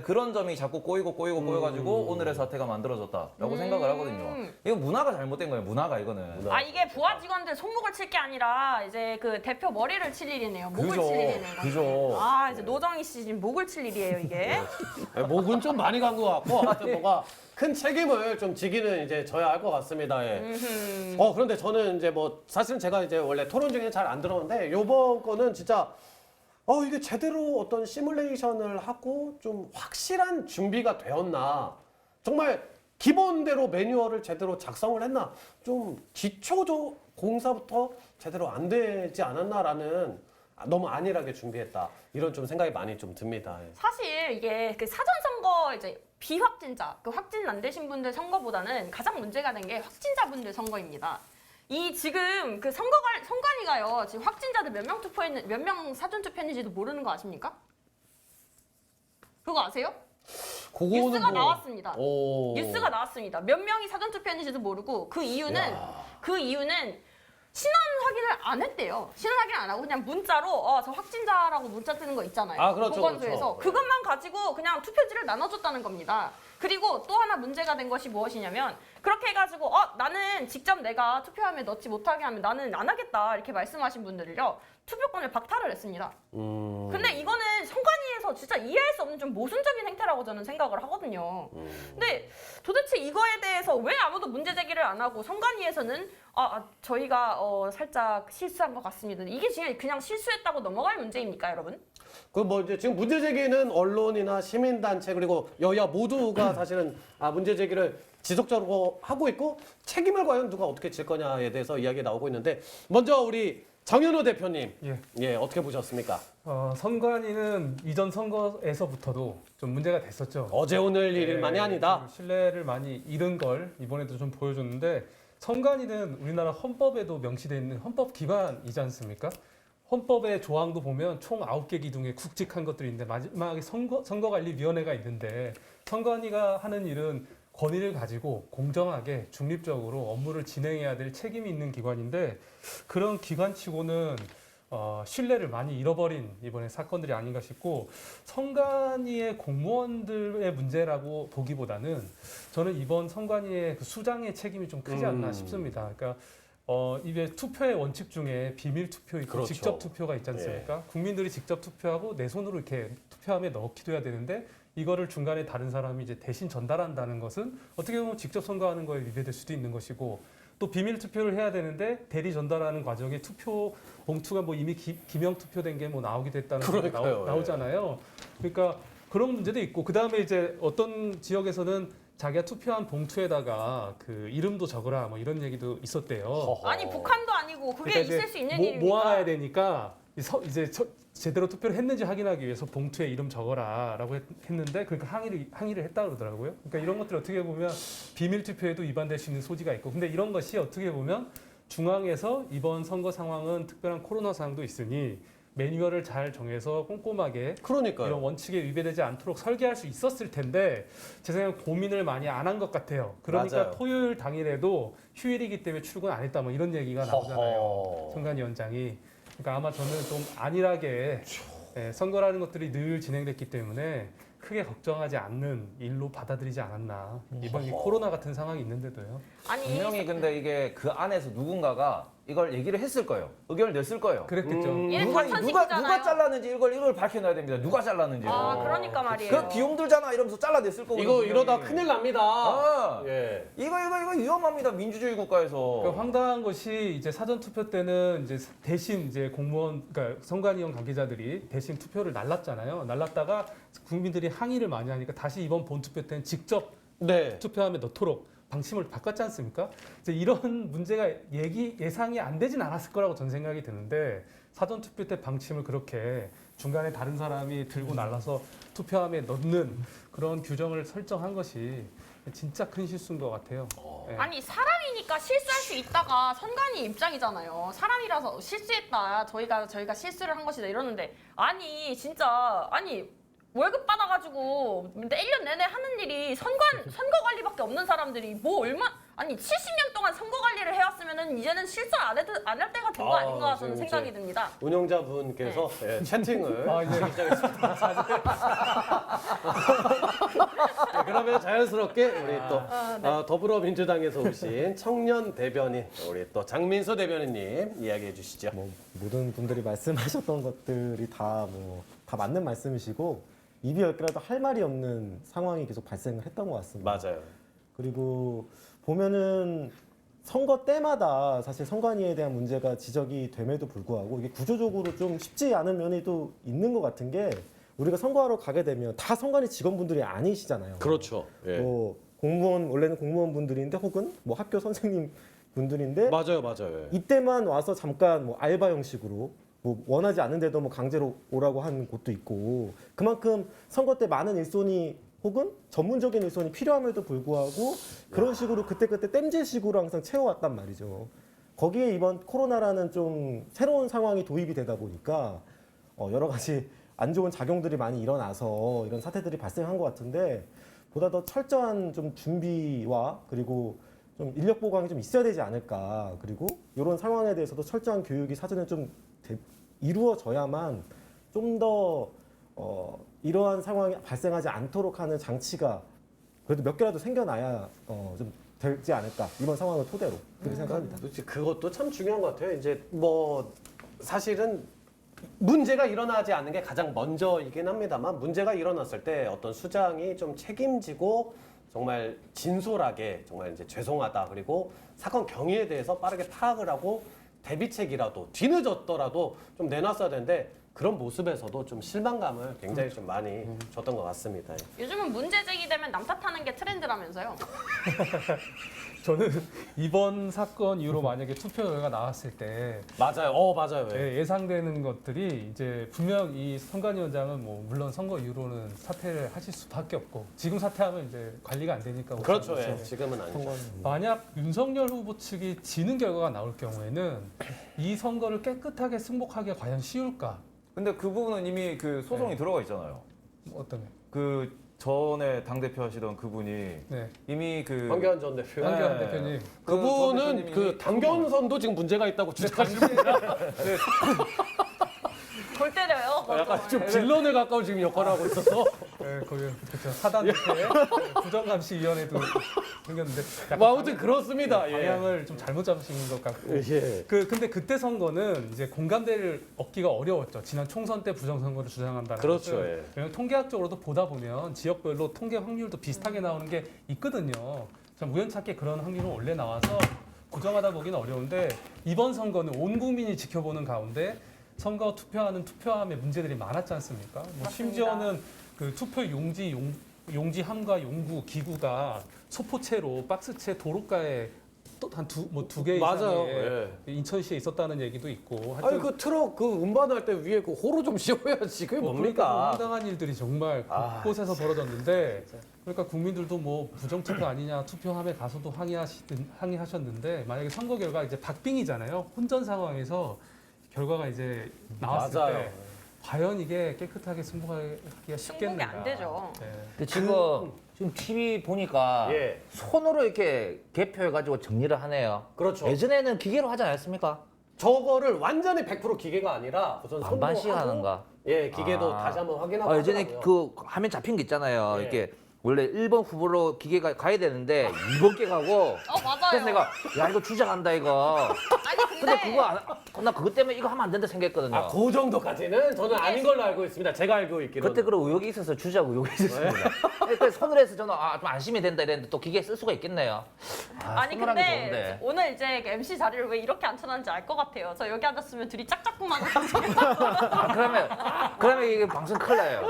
그런 점이 자꾸 꼬여가지고 오늘의 사태가 만들어졌다라고 생각을 하거든요. 이거 문화가 잘못된 거예요. 문화가 이거는. 이게 부하 직원들 손목을 칠 게 아니라 이제 그 대표 머리를 칠 일이네요. 목을 그죠. 칠 일이네요. 그죠. 이제 노정희 씨 지금 목을 칠 일이에요 이게. 목은 좀 많이 간 것 같고 하여튼 뭔가 큰 책임을 좀 지기는 이제 져야 할 것 같습니다. 예. 그런데 저는 이제 뭐 사실은 제가 이제 원래 토론 중에 잘 안 들었는데 요번 거는 진짜 이게 제대로 어떤 시뮬레이션을 하고 좀 확실한 준비가 되었나? 정말 기본대로 매뉴얼을 제대로 작성을 했나? 좀 기초 공사부터 제대로 안 되지 않았나라는 너무 안일하게 준비했다. 이런 좀 생각이 많이 좀 듭니다. 예. 사실 이게 그 사전 선거 이제 비확진자, 그 확진 안 되신 분들 선거보다는 가장 문제가 된 게 확진자분들 선거입니다. 이 지금 그 선관위가요 지금 확진자들 몇 명 사전 투표했는지도 모르는 거 아십니까? 그거 아세요? 뉴스가 나왔습니다. 뉴스가 나왔습니다. 몇 명이 사전 투표했는지도 모르고 그 이유는 신원 확인을 안 했대요. 신원 확인 안 하고 그냥 문자로 저 확진자라고 문자 뜨는 거 있잖아요. 그렇죠, 보건소에서 그렇죠. 그것만 가지고 그냥 투표지를 나눠줬다는 겁니다. 그리고 또 하나 문제가 된 것이 무엇이냐면 그렇게 해가지고 나는 직접 내가 투표함에 넣지 못하게 하면 나는 안 하겠다 이렇게 말씀하신 분들을요 투표권을 박탈을 했습니다. 근데 이거는 선관위에서 진짜 이해할 수 없는 좀 모순적인 행태라고 저는 생각을 하거든요. 근데 도대체 이거에 대해서 왜 아무도 문제 제기를 안 하고 선관위에서는 저희가 살짝 실수한 것 같습니다. 이게 그냥 실수했다고 넘어갈 문제입니까, 여러분? 그 뭐 이제 지금 문제 제기는 언론이나 시민단체 그리고 여야 모두가 사실은 문제 제기를 지속적으로 하고 있고 책임을 과연 누가 어떻게 질 거냐에 대해서 이야기 나오고 있는데 먼저 우리 정현우 대표님, 예 어떻게 보셨습니까? 선관위는 이전 선거에서부터도 좀 문제가 됐었죠. 어제 오늘 일만이 아니다. 신뢰를 많이 잃은 걸 이번에도 좀 보여줬는데 선관위는 우리나라 헌법에도 명시되어 있는 헌법 기관이지 않습니까? 헌법의 조항도 보면 총 9개 기둥에 굵직한 것들이 있는데 마지막에 선거관리위원회가 있는데 선관위가 하는 일은 권위를 가지고 공정하게 중립적으로 업무를 진행해야 될 책임이 있는 기관인데 그런 기관치고는 신뢰를 많이 잃어버린 이번에 사건들이 아닌가 싶고 선관위의 공무원들의 문제라고 보기보다는 저는 이번 선관위의 그 수장의 책임이 좀 크지 않나 싶습니다. 그러니까 이게 투표의 원칙 중에 비밀 투표 있고 그렇죠. 직접 투표가 있지 않습니까? 국민들이 직접 투표하고 내 손으로 이렇게 투표함에 넣기도 해야 되는데 이거를 중간에 다른 사람이 이제 대신 전달한다는 것은 어떻게 보면 직접 선거하는 거에 위배될 수도 있는 것이고 또 비밀 투표를 해야 되는데 대리 전달하는 과정에 투표 봉투가 뭐 이미 기명 투표된 게 뭐 나오기도 했다는 게 나오잖아요. 그러니까 그런 문제도 있고 그 다음에 이제 어떤 지역에서는 자기가 투표한 봉투에다가 그 이름도 적으라 뭐 이런 얘기도 있었대요. 아니 북한도 아니고 그게 그러니까 있을 이제 수 있는 일입니까? 모아야 되니까 이제 제대로 투표를 했는지 확인하기 위해서 봉투에 이름 적어라라고 했는데 그러니까 항의를 했다 그러더라고요. 그러니까 이런 것들 어떻게 보면 비밀 투표에도 위반될 수 있는 소지가 있고 근데 이런 것이 어떻게 보면 중앙에서 이번 선거 상황은 특별한 코로나 상황도 있으니 매뉴얼을 잘 정해서 꼼꼼하게 그러니까요. 이런 원칙에 위배되지 않도록 설계할 수 있었을 텐데 제 생각에 고민을 많이 안 한 것 같아요. 그러니까 맞아요. 토요일 당일에도 휴일이기 때문에 출근 안 했다 뭐 이런 얘기가 나오잖아요. 선관위원장이. 그러니까 아마 저는 좀 안일하게 선거라는 것들이 늘 진행됐기 때문에 크게 걱정하지 않는 일로 받아들이지 않았나. 이번 이 코로나 같은 상황이 있는데도요. 아니 분명히 근데 이게 그 안에서 누군가가 이걸 얘기를 했을 거예요. 의견을 냈을 거예요. 그랬겠죠. 일 누가 과천식이잖아요. 잘랐는지 이걸 밝혀놔야 됩니다. 누가 잘랐는지. 그러니까 말이에요. 그 비용 들잖아 이러면서 잘라냈을 거고. 이거 이러다 큰일 납니다. 예. 이거 위험합니다. 민주주의 국가에서. 그러니까 황당한 것이 이제 사전 투표 때는 이제 대신 이제 공무원, 그러니까 선관위원 관계자들이 대신 투표를 날랐잖아요. 날랐다가 국민들이 항의를 많이 하니까 다시 이번 본 투표 때는 직접 투표함에 넣도록 방침을 바꿨지 않습니까? 이제 이런 문제가 예상이 안 되진 않았을 거라고 저는 생각이 드는데 사전 투표 때 방침을 그렇게 중간에 다른 사람이 들고 날라서 투표함에 넣는 그런 규정을 설정한 것이 진짜 큰 실수인 것 같아요. 네. 아니 사람이니까 실수할 수 있다가 선관위 입장이잖아요. 사람이라서 실수했다. 저희가 실수를 한 것이다 이러는데 아니 진짜 월급 받아가지고 1년 내내 하는 일이 선거 관리밖에 없는 사람들이 뭐 70년 동안 선거 관리를 해왔으면은 이제는 실수 안 할 때가 된 거 아닌가 저는 생각이 듭니다. 운영자분께서 채팅을 시작했습니다. 그러면 자연스럽게 우리 또 더불어민주당에서 오신 청년 대변인 우리 또 장민수 대변인님 이야기해 주시죠. 모든 분들이 말씀하셨던 것들이 다 맞는 말씀이시고 입이 열 개라도 할 말이 없는 상황이 계속 발생을 했던 것 같습니다. 맞아요. 그리고 보면은 선거 때마다 사실 선관위에 대한 문제가 지적이 됨에도 불구하고 이게 구조적으로 좀 쉽지 않은 면이 또 있는 것 같은 게 우리가 선거하러 가게 되면 다 선관위 직원분들이 아니시잖아요. 그렇죠. 예. 뭐 원래는 공무원분들인데 혹은 뭐 학교 선생님 분들인데 맞아요. 이때만 와서 잠깐 뭐 알바 형식으로 뭐 원하지 않는데도 뭐 강제로 오라고 하는 곳도 있고 그만큼 선거 때 많은 일손이 혹은 전문적인 일손이 필요함에도 불구하고 그런 식으로 그때그때 땜질식으로 항상 채워왔단 말이죠. 거기에 이번 코로나라는 좀 새로운 상황이 도입이 되다 보니까 여러 가지 안 좋은 작용들이 많이 일어나서 이런 사태들이 발생한 것 같은데 보다 더 철저한 좀 준비와 그리고 좀 인력 보강이 좀 있어야 되지 않을까. 그리고 이런 상황에 대해서도 철저한 교육이 사전에 좀 이루어져야만 좀 더 이러한 상황이 발생하지 않도록 하는 장치가 그래도 몇 개라도 생겨나야 좀 되지 않을까. 이번 상황을 토대로 그렇게 생각합니다. 그것도 참 중요한 것 같아요. 이제 뭐 사실은 문제가 일어나지 않는 게 가장 먼저이긴 합니다만 문제가 일어났을 때 어떤 수장이 좀 책임지고 정말 진솔하게 정말 이제 죄송하다 그리고 사건 경위에 대해서 빠르게 파악을 하고 대비책이라도 뒤늦었더라도 좀 내놨어야 되는데 그런 모습에서도 좀 실망감을 굉장히 좀 많이 줬던 것 같습니다. 요즘은 문제 제기되면 남 탓하는 게 트렌드라면서요. 저는 이번 사건 이후로 만약에 투표 결과가 나왔을 때 맞아요. 맞아요. 예. 예상되는 것들이 이제 분명 이 선관위원장은 뭐 물론 선거 이후로는 사퇴를 하실 수밖에 없고 지금 사퇴하면 이제 관리가 안 되니까 그렇죠. 예. 그렇죠. 지금은 아니죠. 만약 윤석열 후보 측이 지는 결과가 나올 경우에는 이 선거를 깨끗하게 승복하기가 과연 쉬울까? 근데 그 부분은 이미 그 소송이 들어가 있잖아요. 어떤 게? 그 전에 당 대표 하시던 그분이 네. 이미 그 황교안 전 대표. 황교안 네. 대표님. 그분은 그 당견선도 지금 문제가 있다고 주장하시는데 골 때려요. 약간 좀 빌런에 가까운 지금 역할을 하고 있어서 네, 거기 그렇죠. 사단 밑에 부정감시위원회도 생겼는데 약간 뭐 아무튼 그렇습니다. 예. 방향을 좀 잘못 잡으신 것 같고. 예. 근데 그때 선거는 이제 공감대를 얻기가 어려웠죠. 지난 총선 때 부정선거를 주장한다는 그렇죠, 것은. 예. 왜냐하면 통계학적으로도 보다 보면 지역별로 통계 확률도 비슷하게 나오는 게 있거든요. 참 우연찮게 그런 확률은 원래 나와서 고정하다 보기는 어려운데 이번 선거는 온 국민이 지켜보는 가운데 선거 투표하는 투표함에 문제들이 많았지 않습니까? 뭐 심지어는 그 투표 용지함과 용구 기구가 소포체로 박스채 도로가에 또 한 두 개 맞아요. 이상의 예. 인천시에 있었다는 얘기도 있고. 아니 그 트럭 그 운반할 때 위에 그 호로 좀 씌워야지 그게 그러니까 뭡니까? 황당한 일들이 정말 곳곳에서 벌어졌는데 그러니까 국민들도 뭐 부정투표 아니냐 투표함에 가서도 항의하셨는데 만약에 선거 결과 이제 박빙이잖아요. 혼전 상황에서 결과가 이제 나왔을 맞아요. 때 과연 이게 깨끗하게 승복하기가 승복이 쉽겠는가? 안 되죠. 네. 근데 지금 TV 보니까 예. 손으로 이렇게 개표해가지고 정리를 하네요. 그렇죠. 예전에는 기계로 하지 않았습니까? 저거를 완전히 100% 기계가 아니라 우선 손으로 반반씩 하고, 하는가? 예, 기계도 아. 다시 한번 확인하고 예전에 하더라고요. 그 화면 잡힌 게 있잖아요. 예. 이렇게 원래 1번 후보로 기계가 가야 되는데 2번 게 가고 맞아요. 그래서 내가 야 이거 주장한다 이거. 아니 근데 나 그것 때문에 이거 하면 안 된다 생각했거든요. 아, 그 정도까지는 저는 아닌 걸로 알고 있습니다. 제가 알고 있기로는. 그때 그런 의혹이 있어서 주작 의혹이 있었습니다. 그때 손으로 해서 저는 좀 안심이 된다 이랬는데 또 기계 쓸 수가 있겠네요. 아니 손으로 하는 게 근데 좋은데. 오늘 이제 MC 자리를 왜 이렇게 앉혀놨는지 알 것 같아요. 저 여기 앉았으면 둘이 짝짝꿍만 그러면 이게 방송 큰일 나요.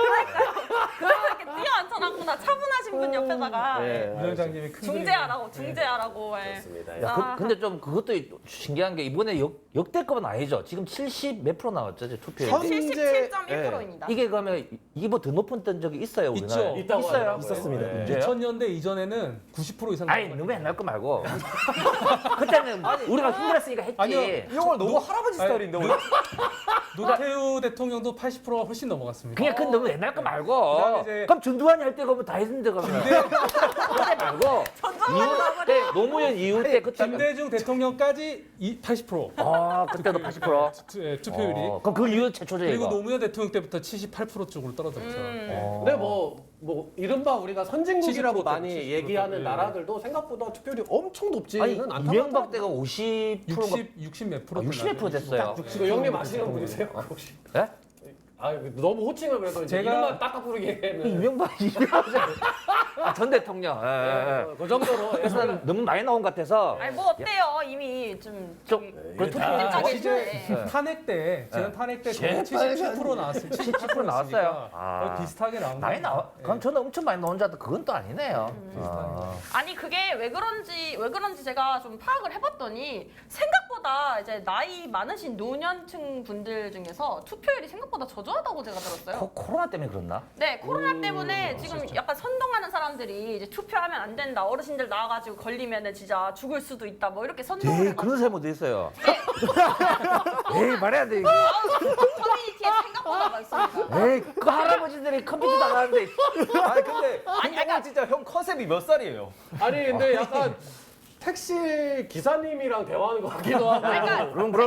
이렇게 뛰어 앉혀놨구나. 차분하신 분 옆에다가 예, 위원장님이 큰 중재하라고 중재하라고. 예. 알겠습니다. 야, 근데 좀 그것도 신기한 게 이번에 역대급은 아니죠. 지금 70 몇 프로 나왔죠, 투표율이. 현재- 77.1%입니다. 이게 그러면 이게 뭐 더 높은 뜬 적이 있어요, 우리나라에? 있다고 있어요. 하더라고요. 있었습니다. 예. 이제요? 2000년대 이전에는 90% 이상 아니, 너무 옛날 거 말고. 그때는 우리가 힘들었으니까 했지. 아니요. 이 형을 너무 할아버지 스타일인데 오늘. 노태우 대통령도 80%가 훨씬 넘어갔습니다. 그냥 그건 너무 옛날 거 말고. 그다음에 이제- 그럼 전두환이 할 때 그러면 다 했는데 그러면. 그때 말고. 이후 때 노무현 이후 때 그때. 김대중 대통령까지 80%. 아, 그때도 80%. 투표율이. 그럼 그 이후 최초죠, 그리고 이거. 노무현 대통령 때부터 78% 쪽으로 떨어졌죠. 근데 뭐 이른바 우리가 선진국이라고 70%, 많이 70%, 얘기하는 예. 나라들도 생각보다 투표율이 엄청 높지는 아니, 않다고 이명박 하더라고요. 때가 50%가 60 몇 프로. 60몇 프로 됐어요. 지금 형님 아시는 분이세요? 혹시? 예? 아 너무 호칭을 그래서 이제 제가- 이름만 딱딱 부르기에는 이명박 전 대통령. 예, 예. 그 정도로 그래서 나는 너무 많이 나온 것 같아서 아니 뭐 어때요? 이미 좀 그 다 시제 네. 탄핵 때 지난 탄핵 때 제 77% 나왔어요. 77% 나왔어요. 거의 비슷하게 나온 많이 거예요. 나와. 그럼 저는 엄청 많이 나온 줄 알았는데 그건 또 아니네요. 아니 그게 왜 그런지 제가 좀 파악을 해봤더니 생각보다 이제 나이 많으신 노년층 분들 중에서 투표율이 생각보다 저조하다고 제가 들었어요. 코로나 때문에 그렇나? 네, 코로나 때문에 지금 약간 선동하는 사람들이 이제 투표하면 안 된다. 어르신들 나와가지고 걸리면은 진짜 죽을 수도 있다. 뭐 이렇게 선동을 에이, 해가지고 그런 사람도 있어요. 에이, 말해야 돼. 이거. 커뮤니티에 생각보다 많습니다. 에이, 그 할아버지들이 컴퓨터 나가는데. 아니 근데 진짜 형 컨셉이 몇 살이에요? 아니 근데 약간 택시 기사님이랑 대화하는 것 같기도 하고. 그러니까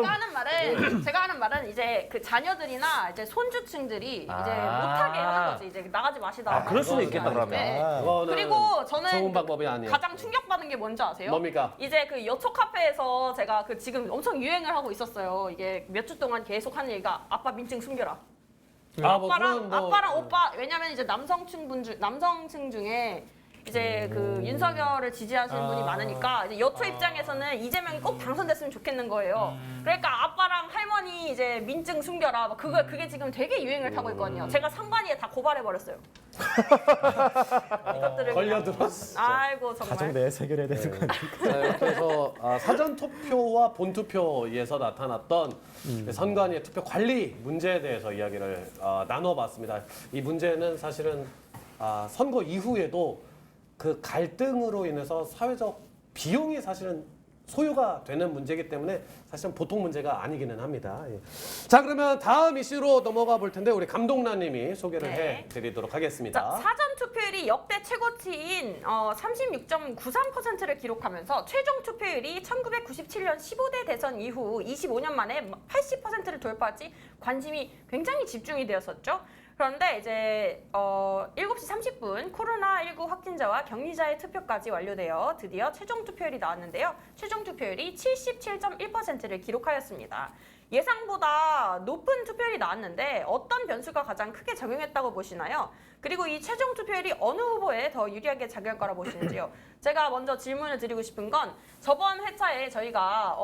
제가 하는 말은 이제 그 자녀들이나 이제 손주층들이 이제 못하게 하는 거지. 이제 나가지 마시다. 그럴 수도 있겠다 그러면. 네. 그거는 그리고 저는 좋은 방법이 아니에요. 가장 충격받은 게 뭔지 아세요? 뭡니까? 이제 그 여초 카페에서 제가 그 지금 엄청 유행을 하고 있었어요. 이게 몇 주 동안 계속 하는 얘기가 아빠 민증 숨겨라. 그건 뭐- 아빠랑 오빠 왜냐면 이제 남성층 중에 이제 그 윤석열을 지지하시는 분이 많으니까 이제 여초 입장에서는 이재명이 꼭 당선됐으면 좋겠는 거예요. 그러니까 아빠랑 할머니 이제 민증 숨겨라. 막 그게 지금 되게 유행을 타고 있거든요. 제가 선관위에 다 고발해 버렸어요. 이것들을 걸려들었어. 아이고 가족 정말. 내에서 해결해야 되는 거 아니에요? 자, 이렇게 해서 사전 투표와 본 투표에서 나타났던 선관위의 투표 관리 문제에 대해서 이야기를 나눠봤습니다. 이 문제는 사실은 선거 이후에도 그 갈등으로 인해서 사회적 비용이 사실은 소요가 되는 문제이기 때문에 사실은 보통 문제가 아니기는 합니다. 예. 자, 그러면 다음 이슈로 넘어가 볼 텐데 우리 감독나님이 소개를 네. 해드리도록 자, 하겠습니다. 사전 투표율이 역대 최고치인 36.93%를 기록하면서 최종 투표율이 1997년 15대 대선 이후 25년 만에 80%를 돌파했지 관심이 굉장히 집중이 되었었죠. 그런데 이제 7시 30분 코로나19 확진자와 격리자의 투표까지 완료되어 드디어 최종 투표율이 나왔는데요. 최종 투표율이 77.1%를 기록하였습니다. 예상보다 높은 투표율이 나왔는데 어떤 변수가 가장 크게 작용했다고 보시나요? 그리고 이 최종 투표율이 어느 후보에 더 유리하게 작용할 거라 보시는지요? 제가 먼저 질문을 드리고 싶은 건 저번 회차에 저희가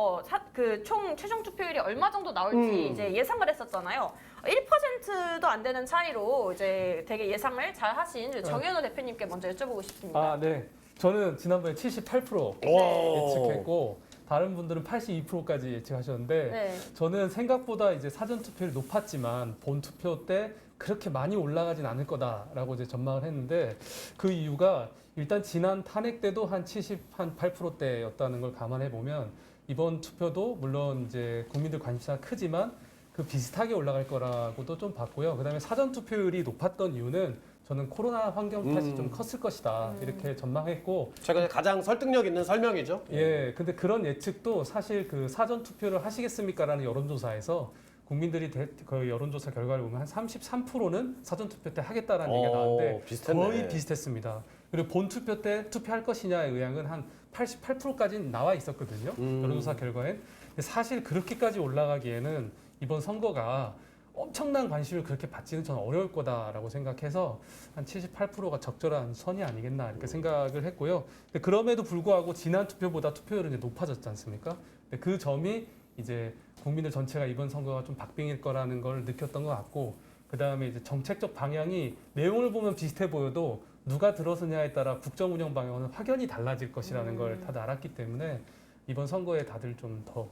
총 최종 투표율이 얼마 정도 나올지 이제 예상을 했었잖아요. 1%도 안 되는 차이로 이제 되게 예상을 잘 하신 정현호 대표님께 먼저 여쭤보고 싶습니다. 네. 저는 지난번에 78% 예측했고 다른 분들은 82%까지 예측하셨는데 네. 저는 생각보다 이제 사전 투표율이 높았지만 본 투표 때 그렇게 많이 올라가진 않을 거다라고 이제 전망을 했는데 그 이유가 일단 지난 탄핵 때도 한 78%대였다는 걸 감안해 보면 이번 투표도 물론 이제 국민들 관심사가 크지만 그 비슷하게 올라갈 거라고도 좀 봤고요. 그다음에 사전 투표율이 높았던 이유는 저는 코로나 환경 탓이 좀 컸을 것이다 이렇게 전망했고 최근에 가장 설득력 있는 설명이죠. 예, 근데 그런 예측도 사실 그 사전 투표를 하시겠습니까라는 여론조사에서 국민들이 그 여론조사 결과를 보면 한 33%는 사전 투표 때 하겠다라는 얘기가 나왔는데 비슷했네. 거의 비슷했습니다. 그리고 본 투표 때 투표할 것이냐의 의향은 한 88%까지는 나와 있었거든요. 여론조사 결과엔. 근데 사실 그렇게까지 올라가기에는 이번 선거가 엄청난 관심을 그렇게 받지는 저는 어려울 거다라고 생각해서 한 78%가 적절한 선이 아니겠나 이렇게 생각을 했고요. 근데 그럼에도 불구하고 지난 투표보다 투표율은 이제 높아졌지 않습니까? 근데 그 점이 이제 국민들 전체가 이번 선거가 좀 박빙일 거라는 걸 느꼈던 것 같고 그 다음에 이제 정책적 방향이 내용을 보면 비슷해 보여도 누가 들어서냐에 따라 국정 운영 방향은 확연히 달라질 것이라는 걸 다들 알았기 때문에 이번 선거에 다들 좀 더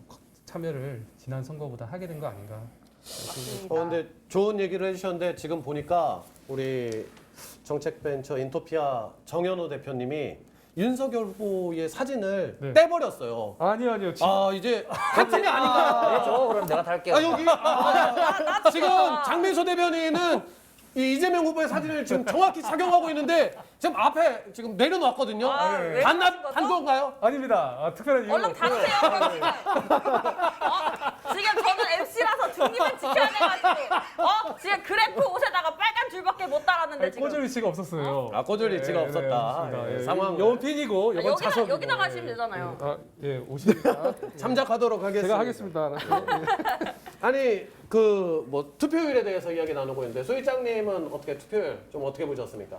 참여를 지난 선거보다 하게 된 거 아닌가. 근데 좋은 얘기를 해주셨는데 지금 보니까 우리 정책벤처 인토피아 정현호 대표님이 윤석열 후보의 사진을 네. 떼버렸어요. 아니요. 이제 같은 게 아닌가. 저 그럼 내가 탈게요. 여기 지금 장민수 대변인은 이 이재명 후보의 사진을 지금 정확히 착용하고 있는데 지금 앞에 지금 내려놨거든요. 왜 그러신 거죠? 반 건가요? 아닙니다. 특별한 이유. 얼른 다루세요, 그럼 지금. 지금 저는 MC라서 중립을 지켜야 돼가지고. 지금 그래프 옷에다가 빨간 줄밖에 못 달았는데 지금. 꽂을 위치가 없었어요. 꽂을 위치가 없었다. 없습니다. 예, 상황을. 이건 핀이고 이건 자석이고. 여기다가 하시면 되잖아요. 오시니까 참작하도록 하겠습니다. 제가 하겠습니다. 아니 그 뭐 투표율에 대해서 이야기 나누고 있는데 소희장님은 어떻게 투표율 좀 어떻게 보셨습니까?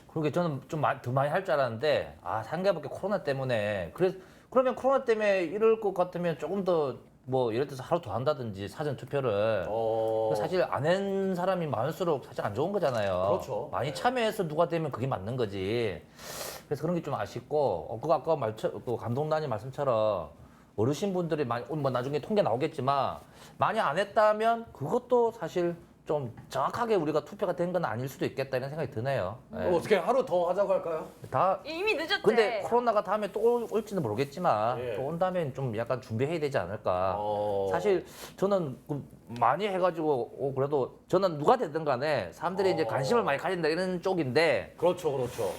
그러게 저는 좀 더 많이 할 줄 알았는데 상대밖에 코로나 때문에 그러면 코로나 때문에 이럴 것 같으면 조금 더 뭐 예를 들어서 하루 더 한다든지 사전 투표를 사실 안 한 사람이 많을수록 사실 안 좋은 거잖아요. 그렇죠. 많이 참여해서 누가 되면 그게 맞는 거지. 그래서 그런 게 좀 아쉽고 그 아까 그 감독단님 말씀처럼 어르신분들이 많이 뭐 나중에 통계 나오겠지만 많이 안 했다면 그것도 사실 좀 정확하게 우리가 투표가 된 건 아닐 수도 있겠다 이런 생각이 드네요. 예. 어떻게 하루 더 하자고 할까요? 다 이미 늦었대. 근데 코로나가 다음에 또 올지는 모르겠지만 예. 또 온다면 좀 약간 준비해야 되지 않을까. 어. 사실 저는 그 많이 해가지고 그래도 저는 누가 됐든 간에 사람들이 이제 관심을 많이 가진다 이런 쪽인데 그렇죠, 그렇죠.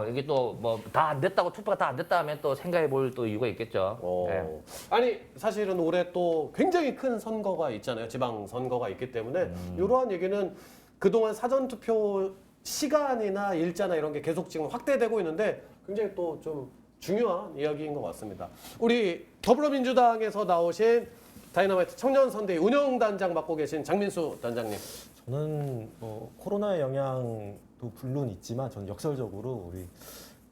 이게 또 뭐 다 안 됐다고 투표가 다 안 됐다 하면 또 생각해 볼 또 이유가 있겠죠. 네. 아니 사실은 올해 또 굉장히 큰 선거가 있잖아요. 지방 선거가 있기 때문에 이러한 얘기는 그동안 사전 투표 시간이나 일자나 이런 게 계속 지금 확대되고 있는데 굉장히 또 좀 중요한 이야기인 것 같습니다. 우리 더불어민주당에서 나오신 다이너마이트 청년선대위 운영단장 맡고 계신 장민수 단장님. 저는 코로나의 영향도 물론 있지만 저는 역설적으로 우리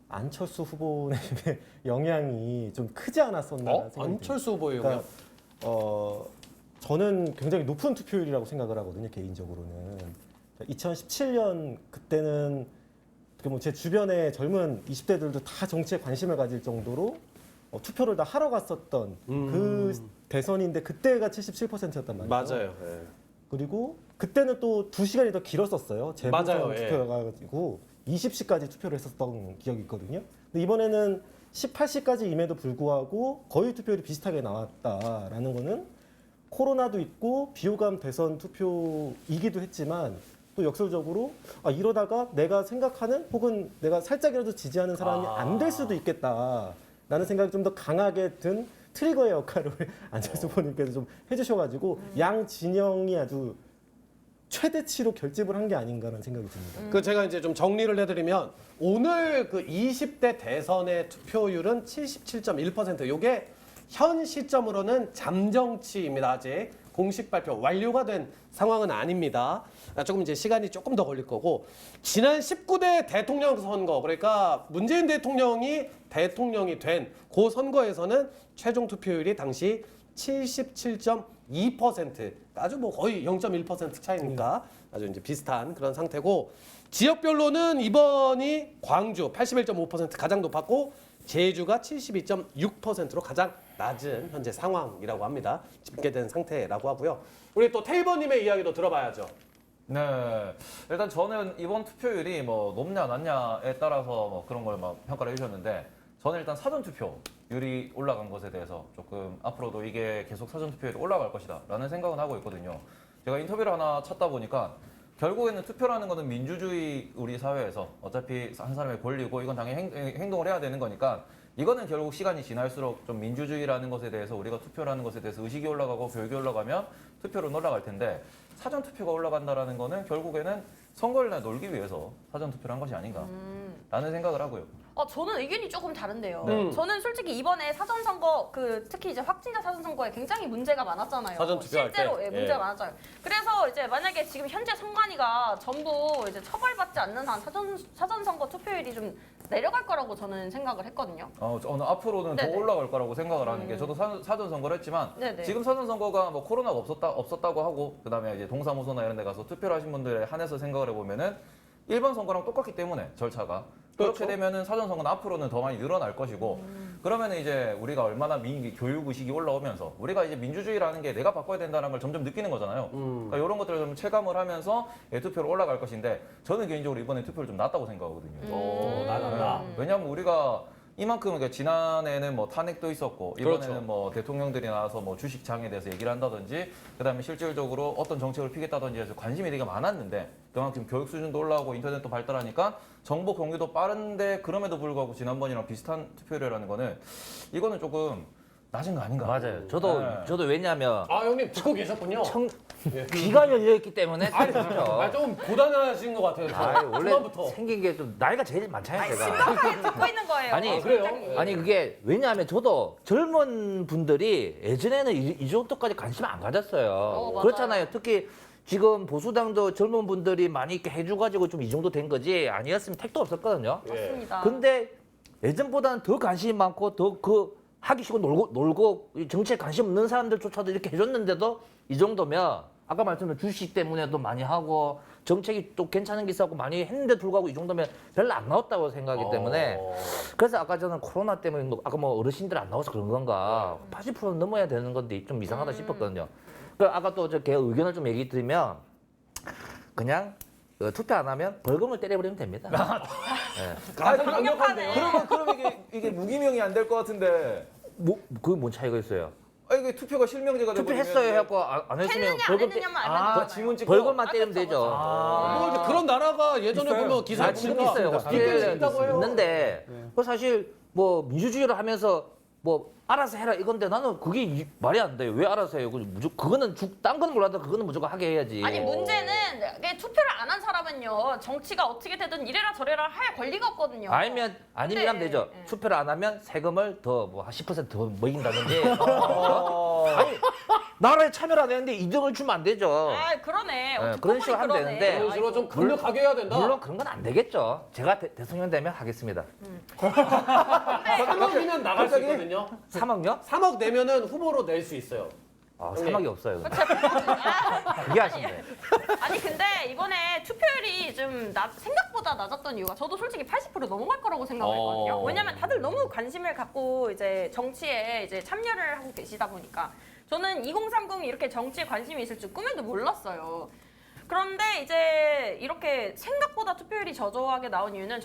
안철수 후보님의 영향이 좀 크지 않았었나 생각이 듭니다. 안철수 후보의 그러니까, 영향. 저는 굉장히 높은 투표율이라고 생각을 하거든요, 개인적으로는. 2017년 그때는 제 주변의 젊은 20대들도 다 정치에 관심을 가질 정도로 투표를 다 하러 갔었던 그 대선인데 그때가 77%였단 말이죠. 맞아요. 예. 그리고 그때는 또 2시간이 더 길었었어요. 맞아요, 재보선 예. 투표여가지고 20시까지 투표를 했었던 기억이 있거든요. 근데 이번에는 18시까지임에도 불구하고 거의 투표율이 비슷하게 나왔다라는 거는 코로나도 있고 비호감 대선 투표이기도 했지만 또 역설적으로 이러다가 내가 생각하는 혹은 내가 살짝이라도 지지하는 사람이 안 될 수도 있겠다라는 생각이 좀 더 강하게 든 트리거의 역할을 안철수 후보님께서 좀 해주셔가지고 양 진영이 아주 최대치로 결집을 한 게 아닌가라는 생각이 듭니다. 그 제가 이제 좀 정리를 해드리면 오늘 그 20대 대선의 투표율은 77.1%. 요게 현 시점으로는 잠정치입니다. 아직 공식 발표 완료가 된 상황은 아닙니다. 조금 이제 시간이 조금 더 걸릴 거고 지난 19대 대통령 선거 그러니까 문재인 대통령이 대통령이 된 그 선거에서는 최종 투표율이 당시 77.2% 아주 뭐 거의 0.1% 차이니까 아주 이제 비슷한 그런 상태고 지역별로는 이번이 광주 81.5% 가장 높았고 제주가 72.6%로 가장 낮은 현재 상황이라고 합니다. 집계된 상태라고 하고요. 우리 또 테이버님의 이야기도 들어봐야죠. 네, 일단 저는 이번 투표율이 뭐 높냐 낮냐에 따라서 뭐 그런 걸 막 평가를 해주셨는데 저는 일단 사전 투표율이 올라간 것에 대해서 조금 앞으로도 이게 계속 사전 투표율이 올라갈 것이다라는 생각은 하고 있거든요. 제가 인터뷰를 하나 찾다 보니까 결국에는 투표라는 거는 민주주의 우리 사회에서 어차피 한 사람의 권리고 이건 당연히 행동을 해야 되는 거니까 이거는 결국 시간이 지날수록 좀 민주주의라는 것에 대해서 우리가 투표라는 것에 대해서 의식이 올라가고 교육이 올라가면 투표율은 올라갈 텐데 사전 투표가 올라간다라는 거는 결국에는 선거를 놀기 위해서 사전 투표를 한 것이 아닌가라는 생각을 하고요. 저는 의견이 조금 다른데요. 네. 저는 솔직히 이번에 사전 선거 특히 이제 확진자 사전 선거에 굉장히 문제가 많았잖아요. 사전 투표할 실제로 때? 문제가 예. 많았잖아요. 그래서 이제 만약에 지금 현재 선관위가 전부 이제 처벌받지 않는 한 사전 선거 투표율이 좀 내려갈 거라고 저는 생각을 했거든요. 저는 앞으로는 네네. 더 올라갈 거라고 생각을 하는 게 저도 사전 선거를 했지만 네네. 지금 사전 선거가 뭐 코로나가 없었다고 하고 그다음에 이제 동사무소나 이런 데 가서 투표를 하신 분들에 한해서 생각을 해보면은 일반 선거랑 똑같기 때문에 절차가 그렇게 그렇죠. 되면은 사전 선거는 앞으로는 더 많이 늘어날 것이고 그러면은 이제 우리가 얼마나 교육 의식이 올라오면서 우리가 이제 민주주의라는 게 내가 바꿔야 된다는 걸 점점 느끼는 거잖아요. 그러니까 이런 것들을 좀 체감을 하면서 투표로 올라갈 것인데 저는 개인적으로 이번에 투표를 좀 낮다고 생각하거든요. 나간다. 왜냐하면 우리가 이만큼 그러니까 지난해는 뭐 탄핵도 있었고 이번에는 그렇죠. 뭐 대통령들이 나와서 뭐 주식장에 대해서 얘기를 한다든지 그다음에 실질적으로 어떤 정책을 피겠다든지 해서 관심이 되게 많았는데 그만큼 교육 수준도 올라오고 인터넷도 발달하니까 정보 공유도 빠른데 그럼에도 불구하고 지난번이랑 비슷한 투표율이라는 거는 이거는 조금 낮은 거 아닌가? 맞아요. 저도 왜냐하면 형님 듣고 계셨군요. 귀가 열려있기 때문에 아니, 그렇죠. 좀 고단하신 것 같아요. 원래 초반부터. 생긴 게 좀 나이가 제일 많잖아요, 제가. 심각하게 듣고 있는 거예요. 아니, 그래요? 굉장히. 아니 그게 왜냐하면 저도 젊은 분들이 예전에는 이 정도까지 관심 안 가졌어요. 맞아요. 그렇잖아요. 특히 지금 보수당도 젊은 분들이 많이 이렇게 해줘가지고 좀 이 정도 된 거지 아니었으면 택도 없었거든요. 맞습니다. 근데 예전보다는 더 관심이 많고 더 하기 싫고 놀고 정치에 관심 없는 사람들조차도 이렇게 해줬는데도 이 정도면 아까 말씀드린 주식 때문에도 많이 하고 정책이 또 괜찮은 게 있었고 많이 했는데 불구하고 이 정도면 별로 안 나왔다고 생각하기 때문에 그래서 아까 저는 코로나 때문에 아까 뭐 어르신들 안 나와서 그런 건가 80%는 넘어야 되는 건데 좀 이상하다 싶었거든요. 그 아까 또 제 의견을 좀 얘기 드리면 그냥 투표 안 하면 벌금을 때려버리면 됩니다. 그러면 이게 무기명이 안 될 것 같은데. 그게 뭔 차이가 있어요? 이게 투표가 실명제가 돼버리면 투표했어요 해갖고 안 했으면 했느냐 안 벌금 했느냐만 그 알면 되잖아요. 지문 찍고 벌금만 때리면 그쵸, 되죠. 뭐 이제 그런 나라가 예전에 있어요. 보면 기사 지금 보니까 있어요. 있긴 오스트레일리아에 있다고 해요. 있는데 그 사실 뭐 민주주의를 하면서 뭐 알아서 해라 이건데 나는 그게 말이 안 돼요. 왜 알아서 해요? 그거는 딴 건 몰라도 그거는 무조건 하게 해야지. 아니 문제는 이게 투표를 안 한 사람은요 정치가 어떻게 되든 이래라 저래라 할 권리가 없거든요. 아니면 근데, 하면 되죠. 예. 투표를 안 하면 세금을 더 뭐 한 10%더 먹인다든지. 아니 나라에 참여를 안 했는데 2등을 주면 안 되죠. 아 그러네. 그런 식으로 하면 그러네. 되는데 그런 식으로 좀 강력하게 해야 된다. 물론 그런 건 안 되겠죠. 제가 대통령 되면 하겠습니다. 3억이면 나갈 수 있거든요. 3억요? 3억 내면은 후보로 낼 수 있어요. 아, 3억이 없어요. 그쵸. 아, 그게 아쉽네. 아니 근데 이번에 투표율이 좀 생각보다 낮았던 이유가 저도 솔직히 80% 넘어갈 거라고 생각했거든요. 왜냐면 다들 너무 관심을 갖고 이제 정치에 이제 참여를 하고 계시다 보니까 저는 2030이 이렇게 정치에 관심이 있을 줄 꿈에도 몰랐어요. 그런데 이제 이렇게 생각보다 투표율이 저조하게 나온 이유는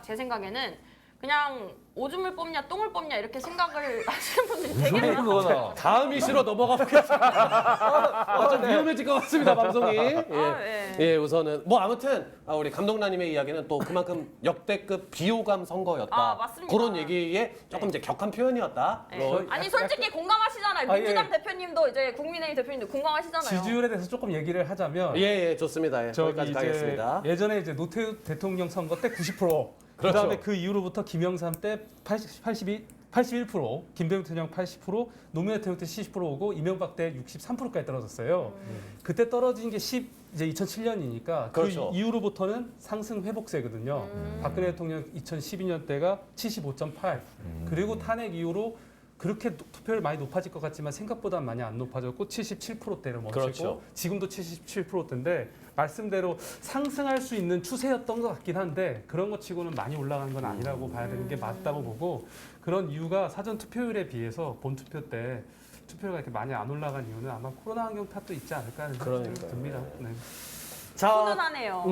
제 생각에는 그냥 오줌을 뽑냐 똥을 뽑냐 이렇게 생각을 하시는 분들이 되게 많아요. 다음 이슈로 넘어가 보겠습니다. 좀 위험해질 것 같습니다, 방송이. 예. 예. 예, 우선은 뭐 아무튼 우리 감독님의 이야기는 또 그만큼 역대급 비호감 선거였다. 아, 맞습니다. 그런 얘기에 조금 이제 격한 표현이었다. 네. 뭐 아니 솔직히 공감하시잖아요. 아, 민주당 예. 대표님도 이제 국민의힘 대표님도 공감하시잖아요. 지지율에 대해서 조금 얘기를 하자면 예, 좋습니다. 예, 저기 거기까지 이제 가겠습니다. 예전에 이제 노태우 대통령 선거 때 90%, 그렇죠. 그다음에 그 이후로부터 김영삼 때 81%, 김대중 대통령 80%, 노무현 대통령 때 70% 오고 이명박 때 63%까지 떨어졌어요. 그때 떨어진 게 이제 2007년이니까 그렇죠. 그 이후로부터는 상승 회복세거든요. 박근혜 대통령 2012년 때가 75.8, 그리고 탄핵 이후로 그렇게 투표율 많이 높아질 것 같지만 생각보다 많이 안 높아졌고 77%대로 멈추고 그렇죠. 지금도 77%대인데 말씀대로 상승할 수 있는 추세였던 것 같긴 한데 그런 것 치고는 많이 올라간 건 아니라고 봐야 되는 게 맞다고 보고 그런 이유가 사전 투표율에 비해서 본 투표 때 투표율가 이렇게 많이 안 올라간 이유는 아마 코로나 환경 탓도 있지 않을까 하는 생각이 그러니까요. 듭니다. 네. 자, 훈훈하네요.